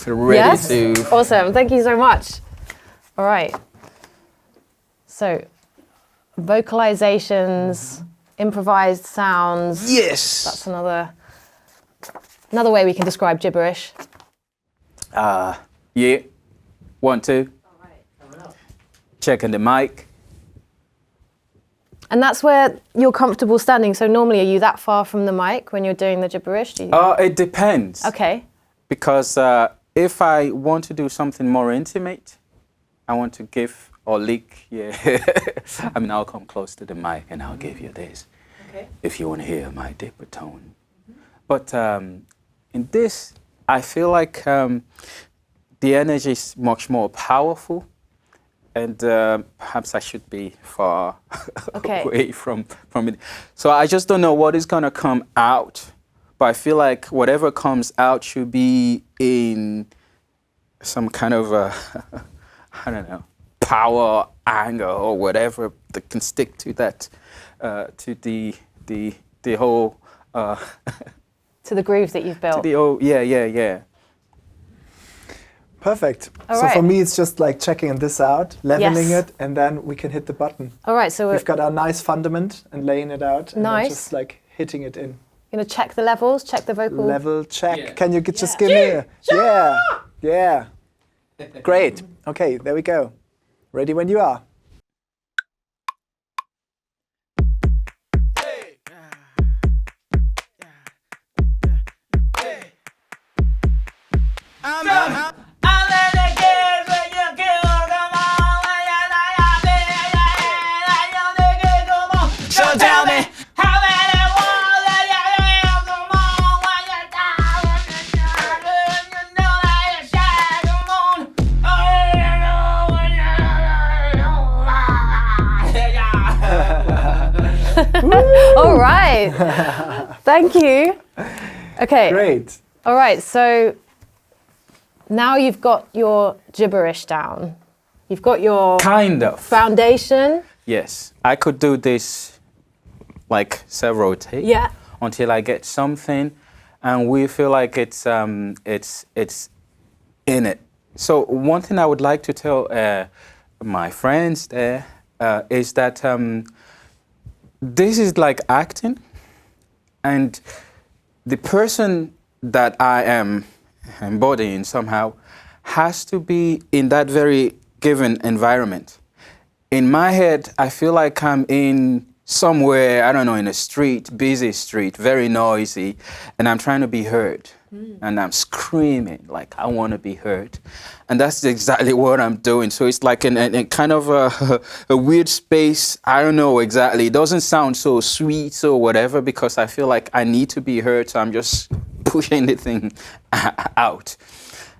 am ready Yes? to. Awesome. Thank you so much. All right. So vocalizations, improvised sounds. Yes. That's another way we can describe gibberish. Yeah. 1, 2. Checking the mic. And that's where you're comfortable standing. So normally, are you that far from the mic when you're doing the gibberish? Do you... It depends. Okay. Because if I want to do something more intimate, I want to give or lick, yeah. I mean, I'll come close to the mic and I'll give you this. Okay. If you want to hear my deeper tone. But in this, I feel like the energy is much more powerful. And perhaps I should be far away from it. So I just don't know what is going to come out. But I feel like whatever comes out should be in some kind of, I don't know, power, anger, or whatever that can stick to that, to the whole... to the groove that you've built. Yeah. Perfect. All so right. for me, it's just like checking this out, leveling Yes. it, and then we can hit the button. All right, so we're We've got our nice fundament and laying it out, and then Nice. just like hitting it in. going to check the levels, check the vocal. Level check. Yeah. Can you just give me a... Yeah. Great. Okay, there we go. Ready when you are. So tell me how many walls are you in? Come on, when you're down, you know that you shine. Come on, oh, you know. All right. Thank you. Okay. Great. All right, so now you've got your gibberish down. You've got your Kind of. foundation. Yes. I could do this like several takes. Yeah. Until I get something, and we feel like it's in it. So one thing I would like to tell my friends there is that this is like acting, and the person that I am embodying somehow has to be in that very given environment. In my head, I feel like I'm in somewhere, I don't know, in a street, busy street, very noisy, and I'm trying to be heard. And I'm screaming like I want to be heard. And that's exactly what I'm doing. So it's like in kind of a weird space. I don't know exactly. It doesn't sound so sweet or whatever because I feel like I need to be heard. So I'm just pushing the thing out.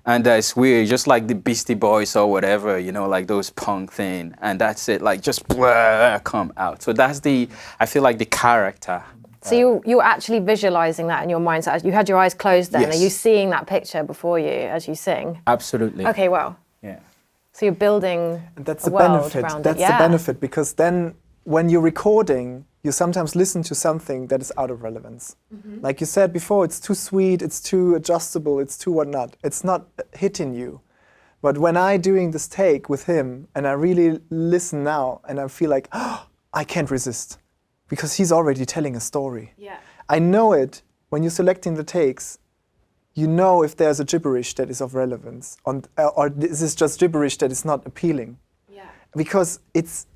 And it's weird, just like the Beastie Boys or whatever, you know, like those punk thing. And that's it, like just blah, come out. So that's I feel like the character. So you're actually visualizing that in your mind. So you had your eyes closed then. Yes. Are you seeing that picture before you as you sing? Absolutely. Okay, wow. Yeah. So you're building And that's a the world benefit. around That's it. Yeah. the benefit, because then when you're recording, you sometimes listen to something that is out of relevance. Like you said before, it's too sweet, it's too adjustable, it's too whatnot. It's not hitting you. But when I doing this take with him, and I really listen now, and I feel like, oh, I can't resist, because he's already telling a story. Yeah. I know it when you're selecting the takes. you know if there's a gibberish that is of relevance, or this is just gibberish that is not appealing. Yeah. Because it's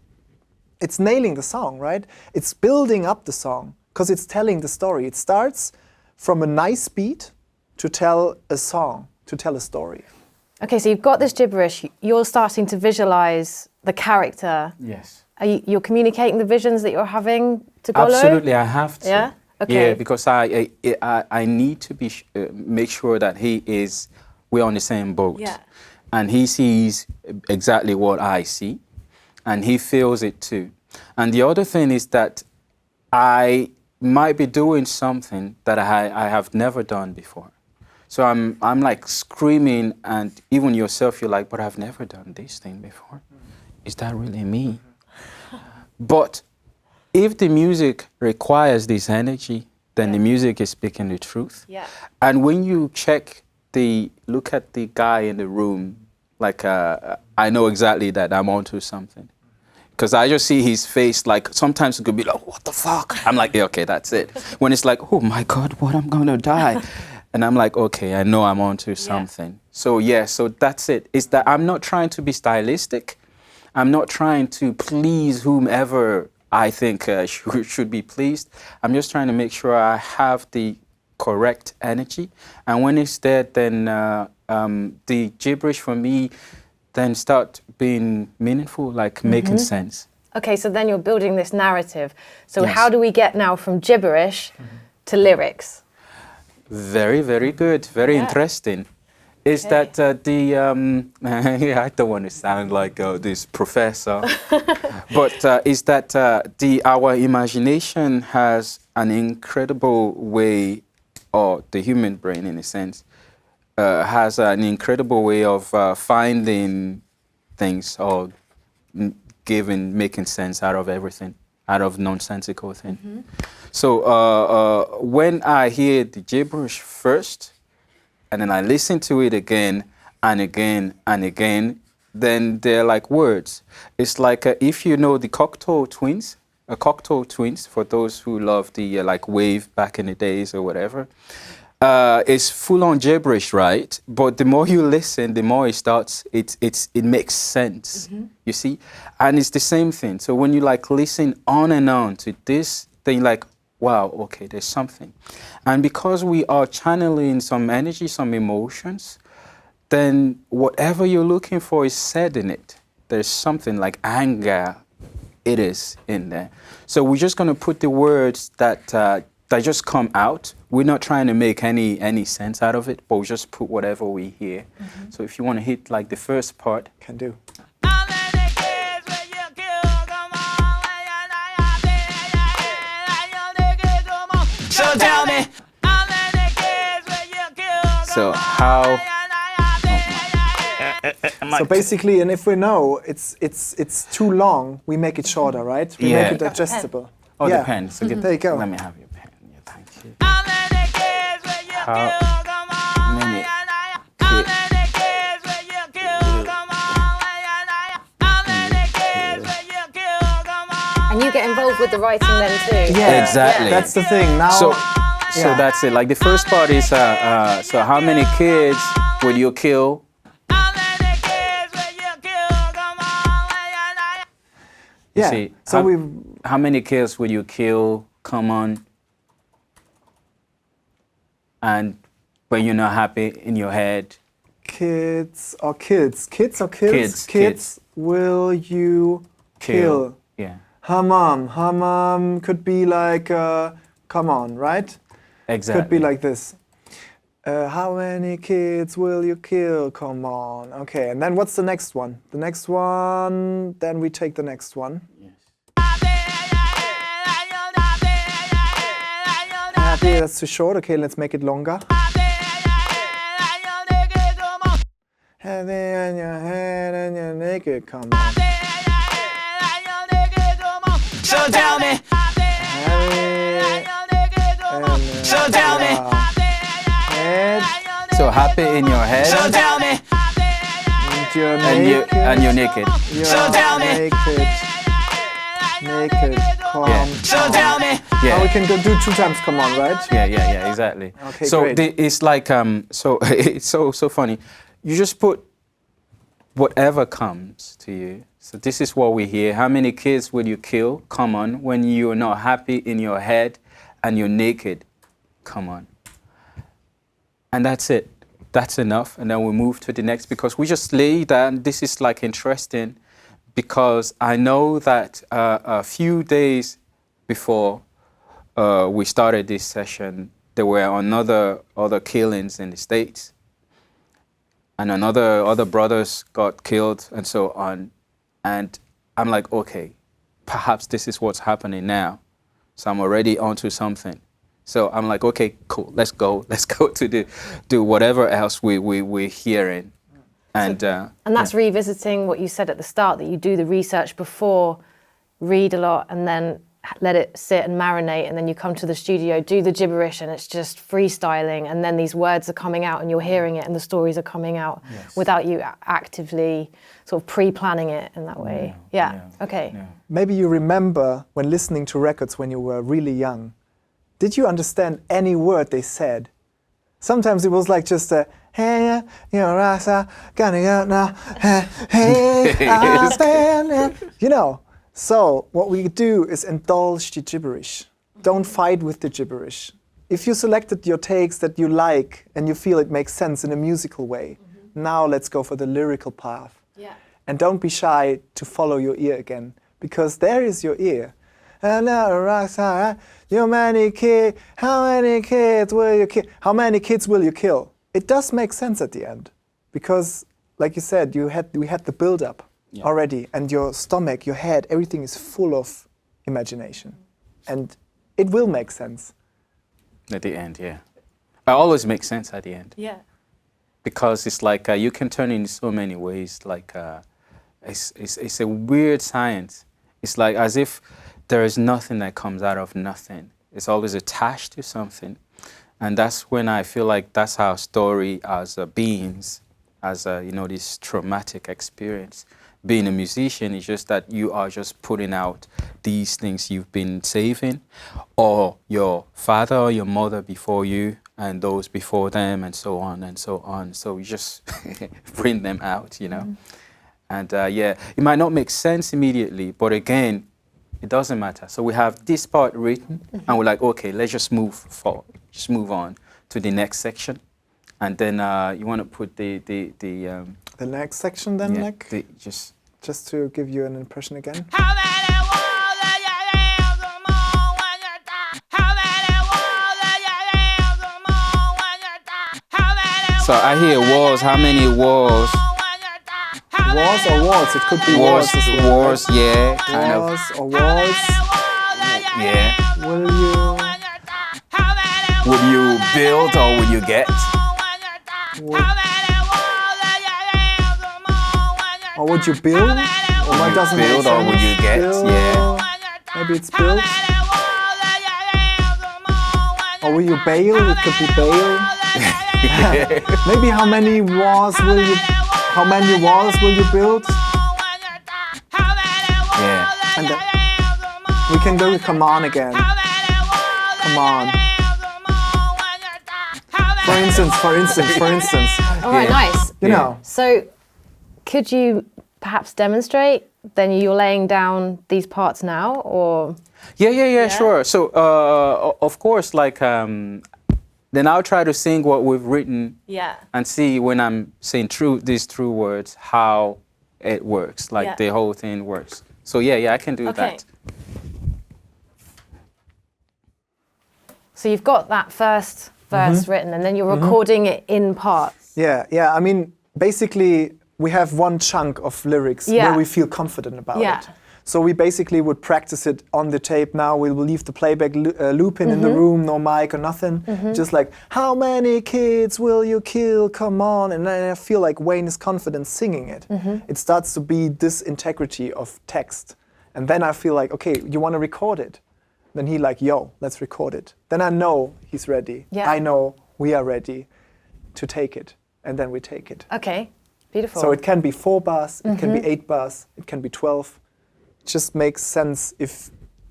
nailing the song, right? It's building up the song, because it's telling the story. It starts from a nice beat to tell a song, to tell a story. Okay, so you've got this gibberish. You're starting to visualize the character. Yes. You're communicating the visions that you're having to Golo? Absolutely, I have to. Yeah? Okay. Yeah, because I need to be make sure that we're on the same boat. Yeah. And he sees exactly what I see, and he feels it too. And the other thing is that I might be doing something that I have never done before. So I'm like screaming, and even yourself, you're like, but I've never done this thing before. Is that really me? But if the music requires this energy, then the music is speaking the truth. Yeah. And when you look at the guy in the room, like I know exactly that I'm onto something. Because I just see his face, like sometimes it could be like, what the fuck? I'm like, yeah, okay, that's it. When it's like, oh my God, what, I'm gonna die. And I'm like, okay, I know I'm onto something. Yeah. So that's it. It's that I'm not trying to be stylistic. I'm not trying to please whomever I think should be pleased. I'm just trying to make sure I have the correct energy. And when it's there, then the gibberish for me then start being meaningful, like making sense. Okay, so then you're building this narrative. So Yes. how do we get now from gibberish to lyrics? Very, very good. Very interesting. Is that I don't want to sound like this professor, but is that our imagination has an incredible way, or the human brain in a sense, has an incredible way of finding things or making sense out of everything, out of nonsensical thing. So when I hear the gibberish first, and then I listen to it again and again and again, then they're like words. It's like if you know the Cocteau Twins, for those who love the like Wave back in the days or whatever, it's full-on gibberish, right? But the more you listen, the more it makes sense, you see? And it's the same thing. So when you like listen on and on to this, then you're like, wow, okay, there's something. And because we are channeling some energy, some emotions, then whatever you're looking for is said in it. There's something like anger, it is in there. So we're just gonna put the words that just come out. We're not trying to make any sense out of it, but we just put whatever we hear. So if you wanna hit like the first part. Can do. So tell me. So how? So basically, and if we know it's too long, we make it shorter, right? We make it digestible. Oh, the pen. So There you go. Let me have your pen. Yeah, thank you. How many And you get involved with the writing then too? Yeah, Exactly. That's the thing. Now, So yeah. that's it. Like the first part is, so how many kids will you kill? You yeah. see, So how many kids will you kill? Come on. And when you're not happy in your head, kids. Kids. Will you kill? Yeah. Hamam could be like, come on, right? Exactly. Could be like this. How many kids will you kill? Come on. Okay, and then what's the next one? The next one, then we take the next one. Yes. Happy, that's too short. Okay, let's make it longer. Heavy on your head and you're naked, come on. So tell me. So tell me. Head So happy in your head, So tell me. and you're naked. and you're naked. You're So tell me. naked. Come. Yeah. So tell me. Yeah. Oh, we can go do 2 times come on, right? Yeah, exactly. Okay, so great. it's like so it's so funny. You just put whatever comes to you. So this is what we hear. How many kids will you kill? Come on. When you're not happy in your head and you're naked, come on. And that's it. That's enough. And then we move to the next, because we just lay down. This is like interesting, because I know that a few days before we started this session, there were other killings in the States, and other brothers got killed and so on. And I'm like, okay, perhaps this is what's happening now. So I'm already onto something. So I'm like, okay, cool, let's go to do whatever else we're hearing. And that's revisiting what you said at the start, that you do the research before, read a lot, and then let it sit and marinate, and then you come to the studio, do the gibberish, and it's just freestyling, and then these words are coming out and you're hearing it and the stories are coming out without you actively sort of pre-planning it in that way. Okay. Maybe you remember when listening to records when you were really young, did you understand any word they said? Sometimes it was like just a, hey, rasa, gonna go now, hey, I stand, you know. So what we do is indulge the gibberish. Don't fight with the gibberish. If you selected your takes that you like and you feel it makes sense in a musical way, now let's go for the lyrical path. Yeah. And don't be shy to follow your ear again, because there is your ear. How many kids will you kill? How many kids will you kill? It does make sense at the end, because, like you said, we had the build-up already, and your stomach, your head, everything is full of imagination, and it will make sense at the end. Yeah, it always makes sense at the end. Yeah, because it's like you can turn it in so many ways. Like it's a weird science. It's like as if there is nothing that comes out of nothing. It's always attached to something. And that's when I feel like that's our story as beings, as this traumatic experience. Being a musician is just that you are just putting out these things you've been saving, or your father or your mother before you, and those before them, and so on and so on. So you just bring them out, And it might not make sense immediately, but again, it doesn't matter. So we have this part written, and we're like, okay, let's just move forward, just move on to the next section, and then you want to put the next section then, just to give you an impression again. So I hear walls. How many walls? Walls or walls? It could be walls as well. Walls, yeah, kind of. Walls or walls. Yeah. Will you build or will you get? Or would you build? Or why doesn't it build or would you get? Build. Yeah. Maybe it's built. Or will you bail? It could be bail. Maybe how many walls will you build? Yeah. And then we can go with come on again. Come on. For instance. All right, nice. You know. So could you perhaps demonstrate? Then you're laying down these parts now, or? Yeah, sure. So, of course, then I'll try to sing what we've written and see when I'm saying these true words, how it works, the whole thing works. So, I can do that. So you've got that first verse written, and then you're recording it in parts. Yeah. I mean, basically, we have one chunk of lyrics where we feel confident about it. So we basically would practice it on the tape. Now we will leave the playback loop in the room, no mic or nothing. Just like, how many kids will you kill? Come on. And then I feel like Wayne is confident singing it. It starts to be this integrity of text. And then I feel like, okay, you want to record it? Then he like, yo, let's record it. Then I know he's ready. Yeah. I know we are ready to take it. And then we take it. Okay, beautiful. So it can be 4 bars, it can be 8 bars, it can be 12. It just makes sense if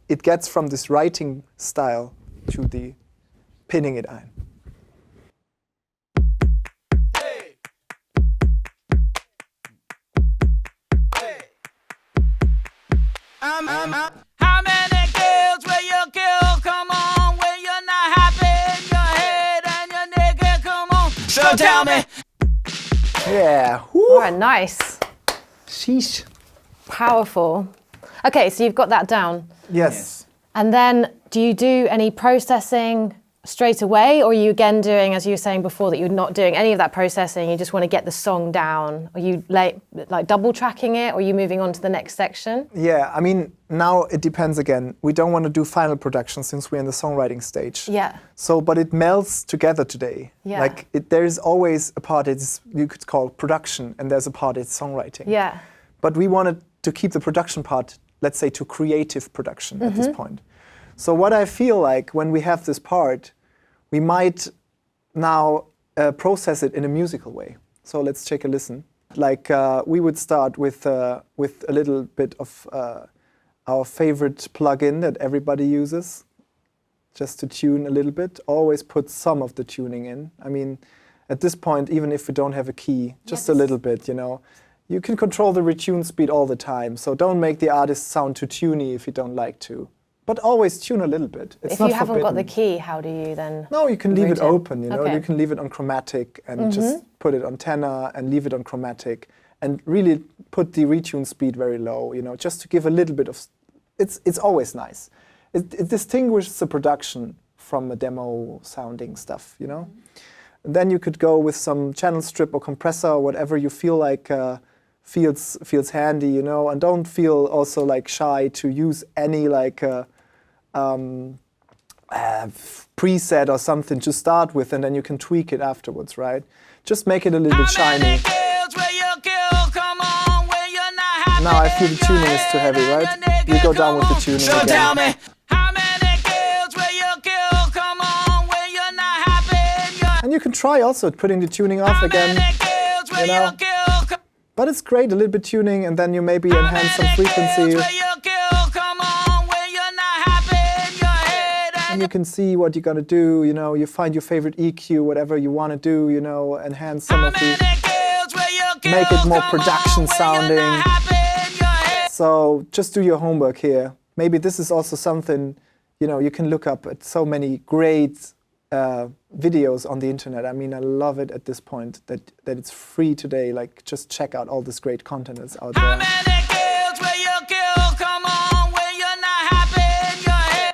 it gets from this writing style to the pinning it ein. How many girls will you kill? Come on, when you're not happy in your head and your nigga, come on. So tell me. Yeah. All right, nice. Sheesh. Powerful. Okay, so you've got that down. Yes. And then do you do any processing straight away, or are you again doing, as you were saying before, that you're not doing any of that processing, you just want to get the song down? Are you like double tracking it, or are you moving on to the next section? Yeah, I mean, now it depends again. We don't want to do final production since we're in the songwriting stage. Yeah. So, but it melds together today. Yeah. Like, there is always a part you could call production, and there's a part it's songwriting. Yeah. But we wanted to keep the production part, let's say, to creative production at this point. So what I feel like when we have this part, we might now process it in a musical way. So let's take a listen. Like we would start with a little bit of our favorite plugin that everybody uses, just to tune a little bit. Always put some of the tuning in. I mean, at this point, even if we don't have a key, just a little bit, you know. You can control the retune speed all the time, so don't make the artist sound too tuney if you don't like to. But always tune a little bit. It's If not you haven't got forbidden. the key, how do you then? No, you can leave it route it? open, you know. Okay. You can leave it on chromatic and just put it on tenor and leave it on chromatic and really put the retune speed very low, you know, just to give a little bit of... It's always nice. It distinguishes the production from a demo sounding stuff, you know. And then you could go with some channel strip or compressor or whatever you feel like feels handy, you know, and don't feel also like shy to use any like preset or something to start with, and then you can tweak it afterwards, right? Just make it a little bit shiny. Now I feel the tuning is too heavy, right? We go down with the tuning again. And you can try also putting the tuning off again, you know. But it's great, a little bit tuning, and then you maybe enhance some frequency. And you can see what you're gonna do, you know, you find your favorite EQ, whatever you wanna do, you know, enhance some of the, make it more production sounding. So just do your homework here. Maybe this is also something, you know, you can look up at so many great videos on the internet. I mean, I love it at this point that it's free today. Like, just check out all this great content that's out there.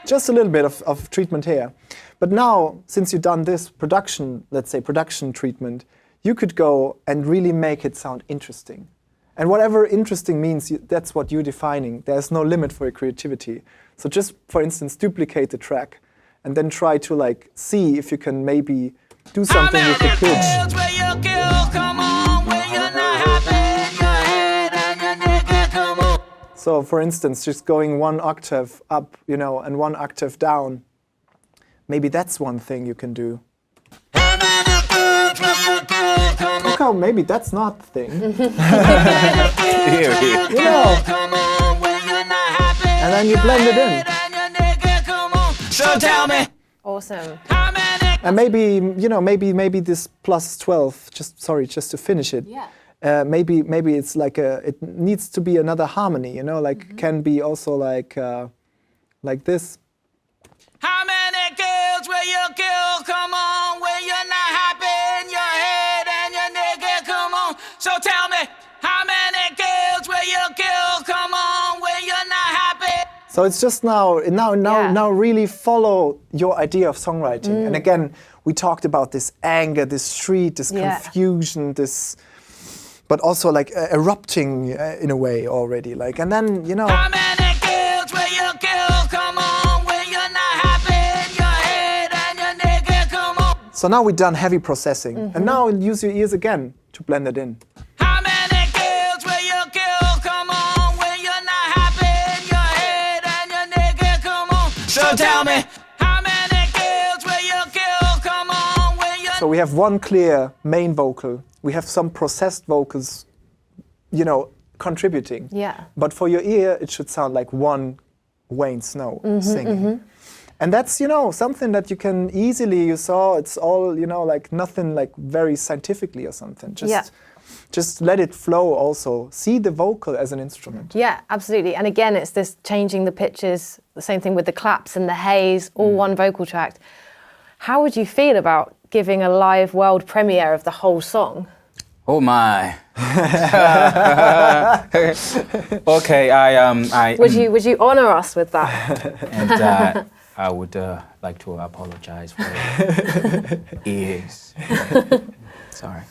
Just a little bit of treatment here. But now, since you've done this production, let's say production treatment, you could go and really make it sound interesting. And whatever interesting means, that's what you're defining. There's no limit for your creativity. So just, for instance, duplicate the track and then try to like see if you can maybe do something with the pitch. So for instance, just going one octave up, you know, and one octave down. Maybe that's one thing you can do. Look how maybe that's not the thing. You know. And then you blend it in. So tell me. Awesome. And maybe, you know, maybe this plus 12, just to finish it. Yeah. Maybe it's like it needs to be another harmony, you know, like can be also like this. How many girls will you kill? Come on, when you're not happy in your head and your nigga, come on. So tell me, how many girls will you kill? Come on, when you're not happy. So it's just now really follow your idea of songwriting. And again, we talked about this anger, this street, this confusion, this, but also like erupting in a way already. Like, and then, you know. How many girls will you kill? Come on, when you're not happy in your head and your nigga, come on. So now we've done heavy processing. And now use your ears again to blend it in. How many girls will you kill? Come on, when you're not happy in your head and your nigga, come on. So tell me, how many girls will you kill? Come on, when you're... So we have one clear main vocal. We have some processed vocals, you know, contributing. Yeah. But for your ear, it should sound like one Wayne Snow singing. And that's, you know, something that you can easily, you saw, it's all, you know, like nothing like very scientifically or something. Just let it flow also. See the vocal as an instrument. Yeah, absolutely. And again, it's this changing the pitches, the same thing with the claps and the haze, all one vocal track. How would you feel about giving a live world premiere of the whole song? Oh my. Okay, Would you honor us with that? and I would like to apologize for ears. Sorry.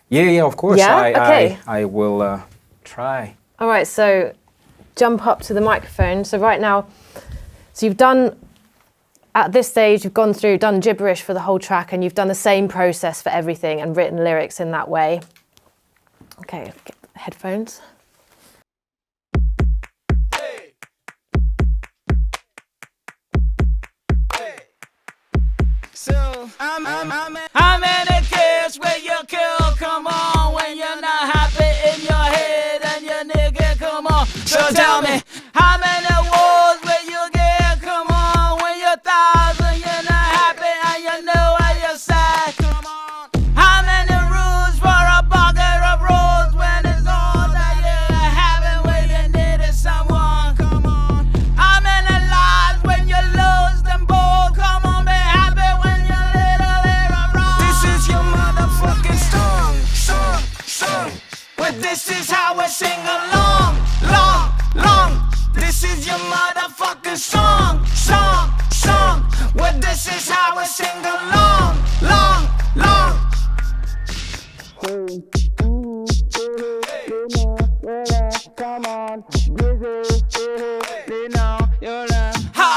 Yeah, of course. Yeah? Okay. I will try. All right, so jump up to the microphone. So right now, so you've done, at this stage, you've gone through, done gibberish for the whole track, and you've done the same process for everything and written lyrics in that way. Okay, get the headphones. So how many kids will you kill? Come on, when you're not happy in your head and your nigga, come on. So tell me, how many wars will you get? Come on, when you're thousand, you're not happy and you know why you're sad. Come on. How many rules for a bucket of rose when it's all that you're having when you needed someone? Come on. How many lives when you lose them both? Come on, be happy when you're little bit wrong. This is your motherfucking song. But this is how I sing along, long. This is your motherfucking song. Well, this is how I sing along, long. Come on, ha!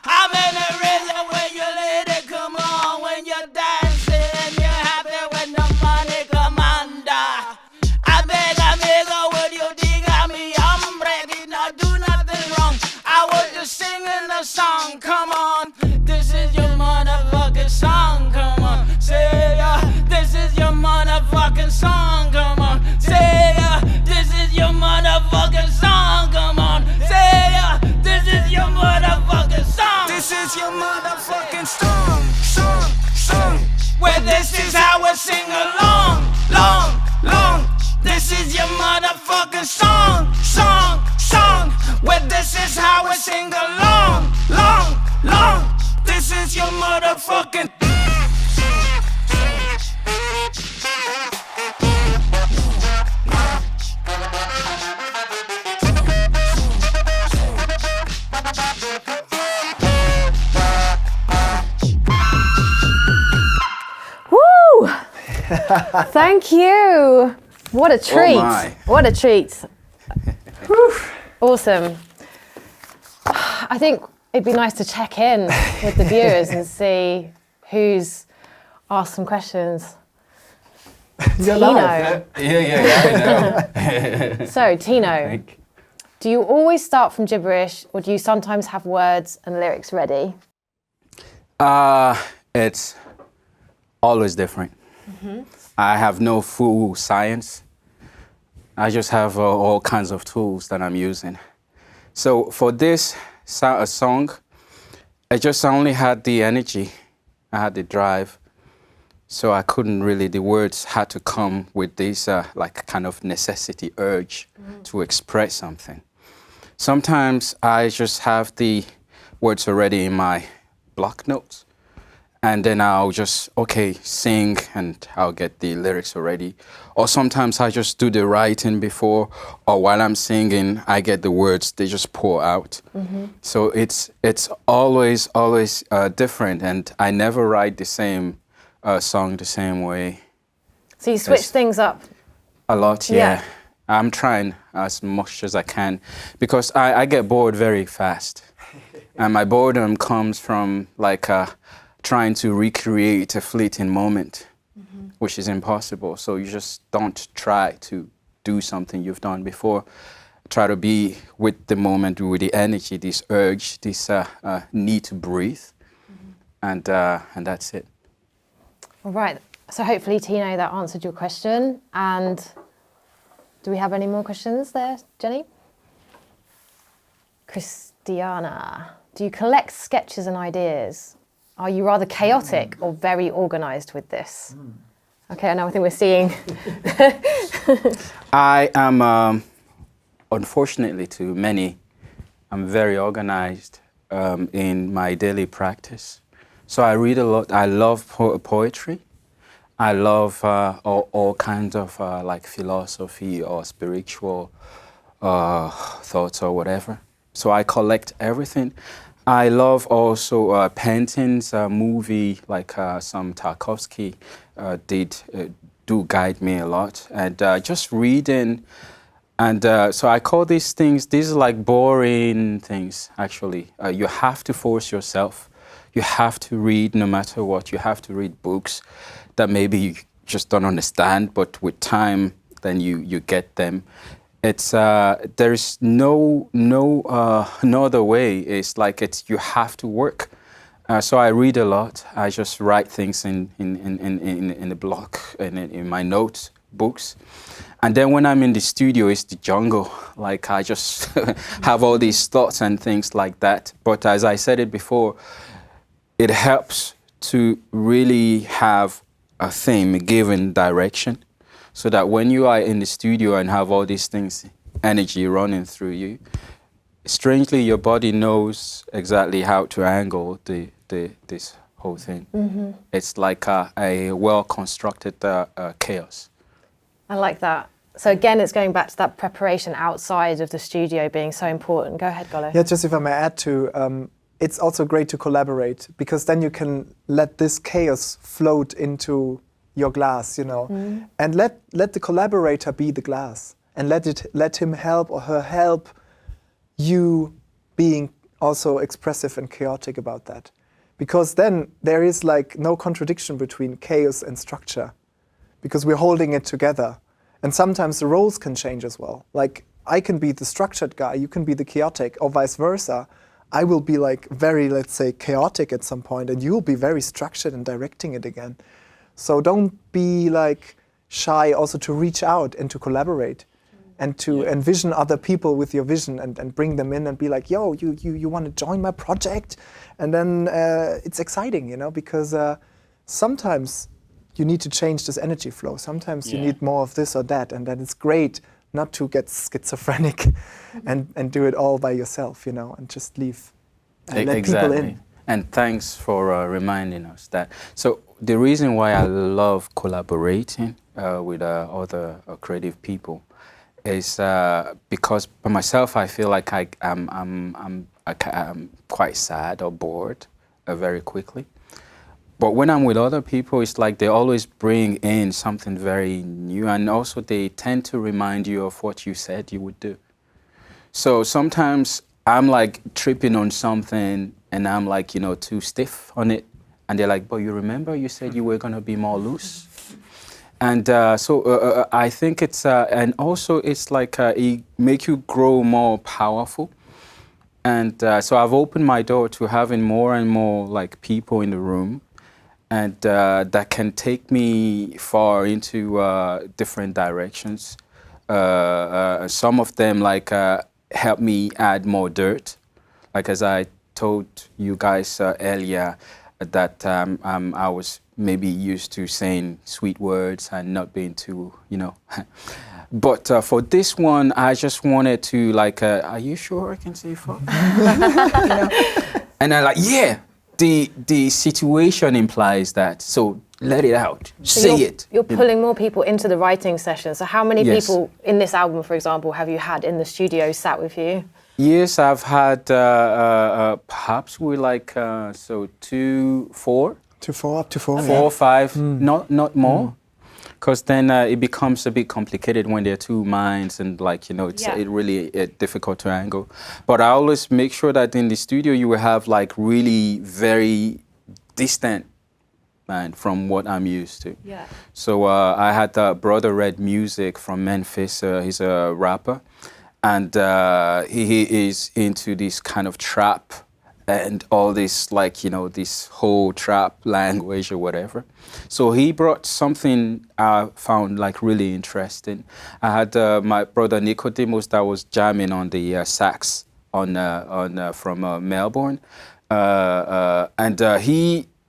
How many reasons when you lady come on when you're dancing, you're happy when the money come under. I beg amigo, would you dig at me? I'm ready, not do nothing wrong. I was just singing a song, come on. This is your motherfucking song, come on. Say this is your motherfucking song, come on. Say this is your motherfucking song, come on. Say this is your motherfucking song. This is your motherfucking song. Well, this is how I sing along, long. This is your motherfucking song. Well, this is how I sing along, long. This is your motherfucking. Woo! Thank you. What a treat. Oh my. What a treat. Awesome. I think it'd be nice to check in with the viewers and see who's asked some questions. Tino. Yeah, I know. So, Tino, do you always start from gibberish or do you sometimes have words and lyrics ready? It's always different. I have no full science. I just have all kinds of tools that I'm using. So for this song, I only had the energy, I had the drive. So I couldn't really, the words had to come with this like kind of necessity, urge to express something. Sometimes I just have the words already in my block notes. And then I'll just, sing and I'll get the lyrics already. Or sometimes I just do the writing before, or while I'm singing, I get the words, they just pour out. So it's always different, and I never write the same song the same way. So you switch things up? A lot, yeah. I'm trying as much as I can, because I get bored very fast. And my boredom comes from like trying to recreate a fleeting moment, which is impossible. So you just don't try to do something you've done before. Try to be with the moment, with the energy, this urge, this need to breathe, and that's it. All right. So hopefully, Tino, that answered your question. And do we have any more questions there, Jenny? Christiana, do you collect sketches and ideas? Are you rather chaotic or very organised with this? Okay, I think we're seeing. I am, unfortunately to many, I'm very organised in my daily practice. So I read a lot. I love poetry. I love all kinds of like philosophy or spiritual thoughts or whatever. So I collect everything. I love also paintings, movie, like some Tarkovsky do guide me a lot. And just reading. And so I call these are like boring things, actually. You have to force yourself. You have to read no matter what. You have to read books that maybe you just don't understand, but with time, then you get them. It's there's no other way. It's like you have to work. So I read a lot. I just write things in the block in my notes books, and then when I'm in the studio, it's the jungle. Like I just have all these thoughts and things like that. But as I said it before, it helps to really have a theme, a given direction, so that when you are in the studio and have all these things, energy running through you, strangely your body knows exactly how to angle this whole thing. Mm-hmm. It's like a well-constructed chaos. I like that. So again, it's going back to that preparation outside of the studio being so important. Go ahead, Golo. Yeah, just if I may add to, it's also great to collaborate, because then you can let this chaos float into your glass, and let the collaborator be the glass, and let him help or her help you being also expressive and chaotic about that. Because then there is like no contradiction between chaos and structure, because we're holding it together. And sometimes the roles can change as well. Like I can be the structured guy, you can be the chaotic, or vice versa. I will be like very, let's say, chaotic at some point, and you'll be very structured and directing it again. So don't be like shy also to reach out and to collaborate and to envision other people with your vision and bring them in and be like, yo, you want to join my project? And then it's exciting, because sometimes you need to change this energy flow. Sometimes you need more of this or that, and then it's great not to get schizophrenic and do it all by yourself, and just leave and let people in. And thanks for reminding us that. So the reason why I love collaborating with other creative people is because by myself I feel like I'm quite sad or bored very quickly. But when I'm with other people, it's like they always bring in something very new, and also they tend to remind you of what you said you would do. So sometimes I'm like tripping on something and I'm like, too stiff on it. And they're like, but you remember you said you were going to be more loose? And so I think it's, and also it's like it make you grow more powerful. And so I've opened my door to having more and more like people in the room, and that can take me far into different directions. Some of them like help me add more dirt. Like as I told you guys earlier, that I was maybe used to saying sweet words and not being too, But for this one, I just wanted to like, are you sure I can say fuck? And I'm like, yeah. The situation implies that, so let it out, say it. You're pulling more people into the writing session. So how many people in this album, for example, have you had in the studio sat with you? Yes, I've had perhaps we like up to 4. 4 or 5, not more. Because then it becomes a bit complicated when there are two minds, and like, it's it really difficult to angle. But I always make sure that in the studio you will have like really very distant mind from what I'm used to. Yeah. So I had Brother Red Music from Memphis. He's a rapper, and he is into this kind of trap and all this, like, this whole trap language or whatever. So he brought something I found like really interesting. I had my brother Nicodemus that was jamming on the sax from Melbourne, and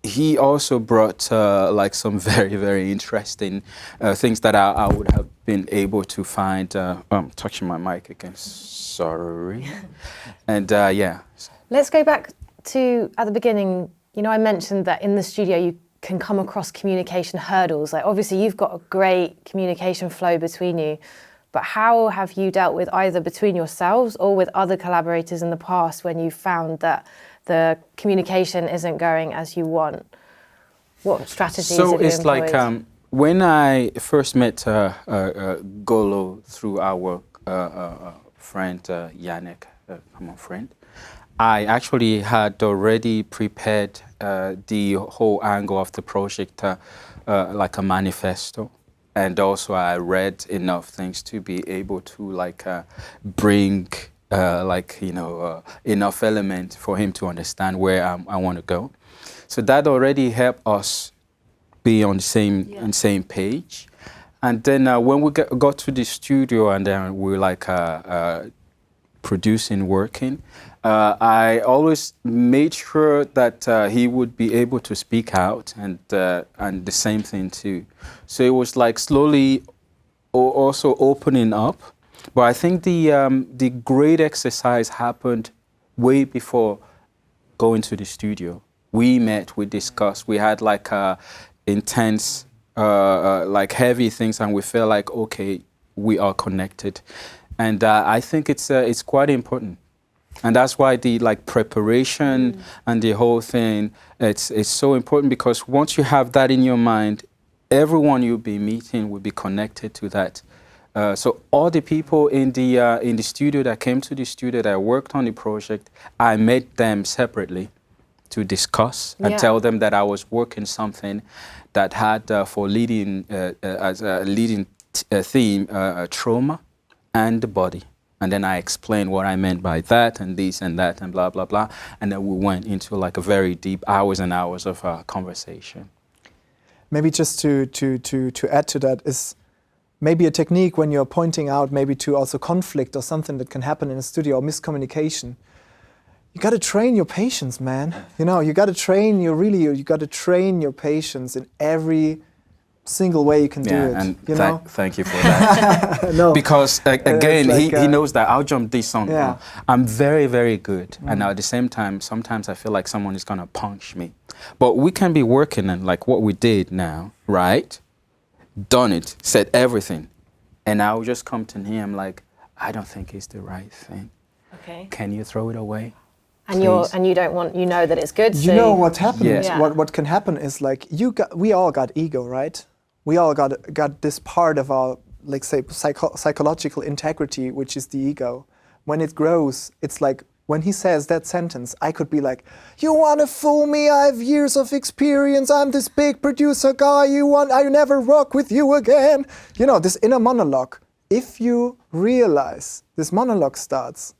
he also brought like some very, very interesting things that I would have been able to find. I'm touching my mic again. Sorry. And yeah. Let's go back to at the beginning. You know, I mentioned that in the studio you can come across communication hurdles. Like obviously you've got a great communication flow between you, but how have you dealt with either between yourselves or with other collaborators in the past when you found that the communication isn't going as you want? What strategies have you employed? So it's like when I first met Golo through our friend Yannick, common friend, I actually had already prepared the whole angle of the project like a manifesto. And also I read enough things to be able to like bring enough element for him to understand where I want to go. So that already helped us be on the same page. And then when we got to the studio and then we were like producing, working, I always made sure that he would be able to speak out, and the same thing too. So it was like slowly also opening up. But I think the great exercise happened way before going to the studio. We met, we discussed, we had like intense, like heavy things, and we felt like, okay, we are connected. And I think it's quite important. And that's why the like preparation and the whole thing, it's so important, because once you have that in your mind, everyone you'll be meeting will be connected to that. So all the people in the studio that came to the studio that worked on the project, I met them separately to discuss and tell them that I was working something that had for leading as a leading theme trauma and the body. And then I explained what I meant by that and this and that and blah, blah, blah. And then we went into like a very deep hours and hours of conversation. Maybe just to add to that is maybe a technique when you're pointing out maybe to also conflict or something that can happen in a studio or miscommunication. You got to train your patience, man. You know, you got to train you got to train your patience in every single way you can do it. And you know? Thank you for that. No. Because again, like, he knows that I'll jump this on. Yeah. I'm very, very good. And at the same time, sometimes I feel like someone is gonna punch me. But we can be working on like what we did now, right? Done it, said everything. And I'll just come to him like, I don't think it's the right thing. Okay. Can you throw it away? And you don't want, you know that it's good. You know what happens? Yeah. What can happen is like we all got ego, right? We all got this part of our, like say, psychological integrity, which is the ego. When it grows, it's like when he says that sentence, I could be like, "You want to fool me? I have years of experience. I'm this big producer guy. I never work with you again." You know, this inner monologue. If you realize this monologue starts,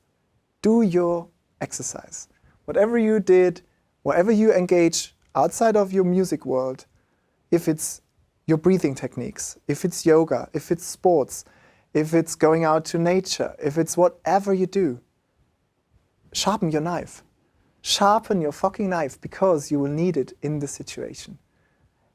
do your exercise. Whatever you did, wherever you engage outside of your music world, if it's your breathing techniques, if it's yoga, if it's sports, if it's going out to nature, if it's whatever you do, sharpen your knife. Sharpen your fucking knife, because you will need it in this situation.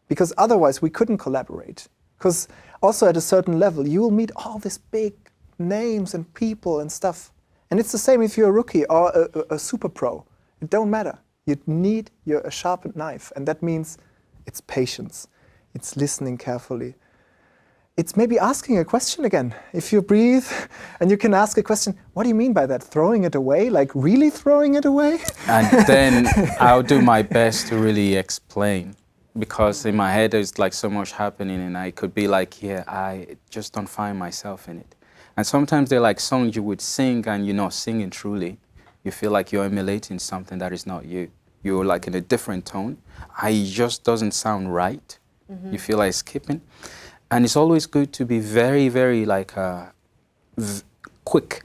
Because otherwise we couldn't collaborate. Because also at a certain level, you will meet all these big names and people and stuff. And it's the same if you're a rookie or a super pro. It don't matter. You need a sharpened knife. And that means it's patience. It's listening carefully. It's maybe asking a question again. If you breathe and you can ask a question, what do you mean by that? Throwing it away? Like really throwing it away? And then I'll do my best to really explain. Because in my head there's like so much happening, and I could be like, yeah, I just don't find myself in it. And sometimes they're like songs you would sing and you're not singing truly. You feel like you're emulating something that is not you. You're like in a different tone. It just doesn't sound right. Mm-hmm. You feel like skipping. And it's always good to be very, very like quick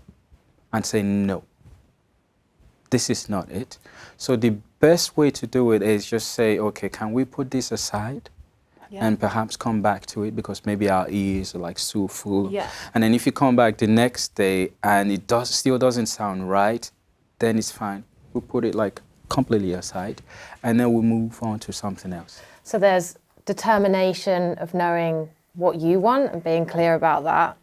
and say, no, this is not it. So the best way to do it is just say, okay, can we put this aside? Yeah. And perhaps come back to it, because maybe our ears are like so full. Yeah. And then if you come back the next day and it still doesn't sound right, then it's fine. We put it like completely aside, and then we move on to something else. So there's determination of knowing what you want and being clear about that,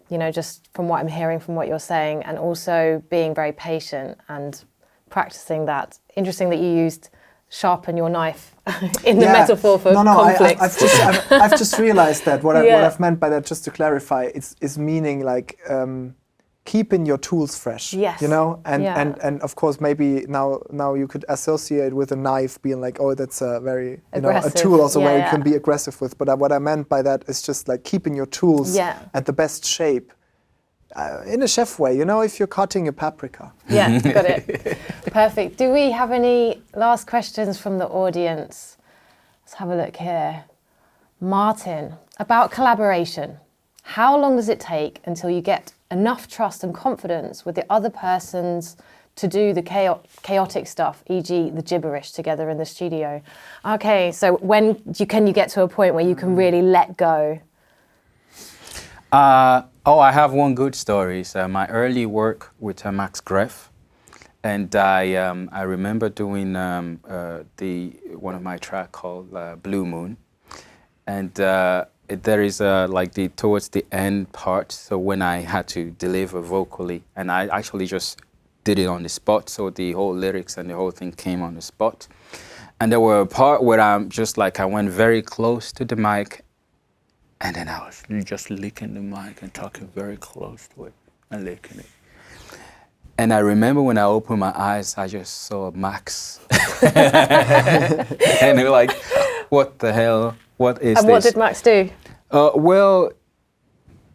you know, just from what I'm hearing from what you're saying, and also being very patient and practicing that. Interesting that you used sharpen your knife in the metaphor for conflict. I've just realized that what I've meant by that, just to clarify, is meaning like keeping your tools fresh. Yes. You know, and of course maybe now you could associate with a knife being like, oh, that's a very a tool also where you can be aggressive with. But what I meant by that is just like keeping your tools at the best shape. In a chef way, you know, if you're cutting a paprika. Yeah, got it. Perfect. Do we have any last questions from the audience? Let's have a look here. Martin, about collaboration. How long does it take until you get enough trust and confidence with the other persons to do the chaotic stuff, e.g. the gibberish together in the studio? Okay, so when can you get to a point where you can really let go? I have one good story. So my early work with Max Greff, and I remember doing one of my track called Blue Moon, and there is towards the end part. So when I had to deliver vocally, and I actually just did it on the spot. So the whole lyrics and the whole thing came on the spot, and there were a part where I went very close to the mic. And then I was just licking the mic and talking very close to it and licking it. And I remember when I opened my eyes, I just saw Max. And they were like, what the hell? What is this? And what did Max do? Well,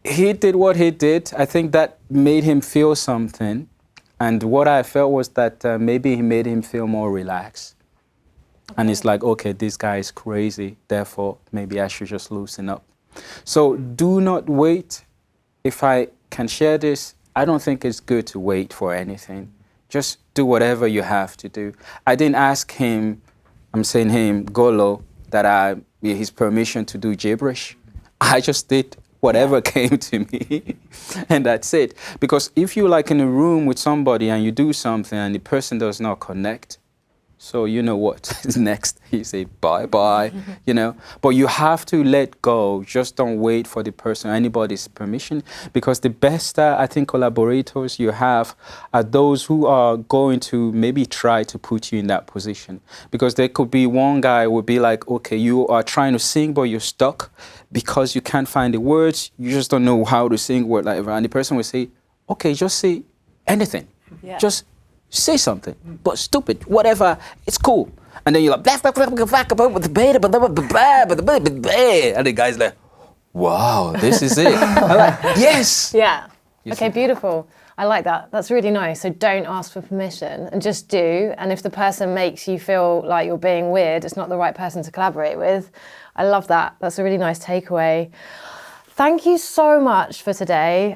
he did what he did. I think that made him feel something. And what I felt was that maybe he made him feel more relaxed. Okay. And it's like, okay, this guy is crazy, therefore maybe I should just loosen up. So do not wait. If I can share this, I don't think it's good to wait for anything. Just do whatever you have to do. I didn't ask him, I'm saying him, Golo, that his permission to do gibberish. I just did whatever came to me, and that's it. Because if you're like in a room with somebody and you do something and the person does not connect, so you know what is next. You say bye-bye, you know. But you have to let go. Just don't wait for the person or anybody's permission, because the best, I think, collaborators you have are those who are going to maybe try to put you in that position. Because there could be one guy who would be like, okay, you are trying to sing, but you're stuck because you can't find the words. You just don't know how to sing word like that. And the person will say, okay, just say anything. Yeah. Just say something, but stupid, whatever, it's cool. And then you're like, and the guy's like, wow, this is it. I'm like, yes. Yeah. Okay, beautiful. I like that. That's really nice. So don't ask for permission and just do. And if the person makes you feel like you're being weird, it's not the right person to collaborate with. I love that. That's a really nice takeaway. Thank you so much for today.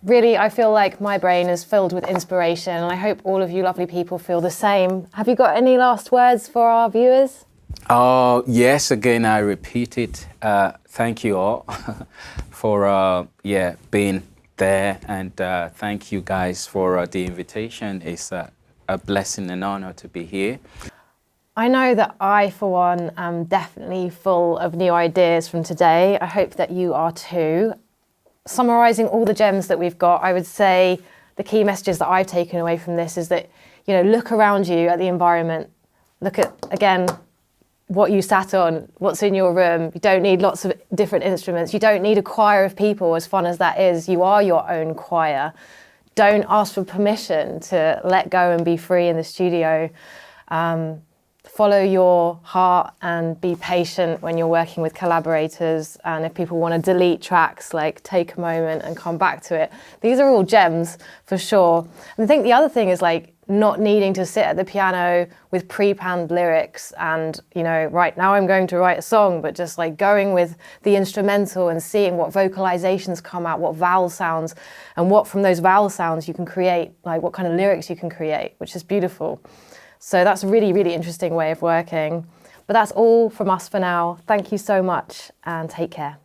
Really, I feel like my brain is filled with inspiration, and I hope all of you lovely people feel the same. Have you got any last words for our viewers? Yes, again, I repeat it. Thank you all for being there, and thank you guys for the invitation. It's a blessing and honor to be here. I know that I, for one, am definitely full of new ideas from today. I hope that you are too. Summarising all the gems that we've got, I would say the key messages that I've taken away from this is that, you know, look around you at the environment. Look at, again, what you sat on, what's in your room. You don't need lots of different instruments. You don't need a choir of people, as fun as that is. You are your own choir. Don't ask for permission to let go and be free in the studio. Follow your heart and be patient when you're working with collaborators. And if people want to delete tracks, like take a moment and come back to it. These are all gems for sure. And I think the other thing is like not needing to sit at the piano with pre-planned lyrics and, you know, right now I'm going to write a song, but just like going with the instrumental and seeing what vocalizations come out, what vowel sounds, and what from those vowel sounds you can create, like what kind of lyrics you can create, which is beautiful. So that's a really, really interesting way of working. But that's all from us for now. Thank you so much and take care.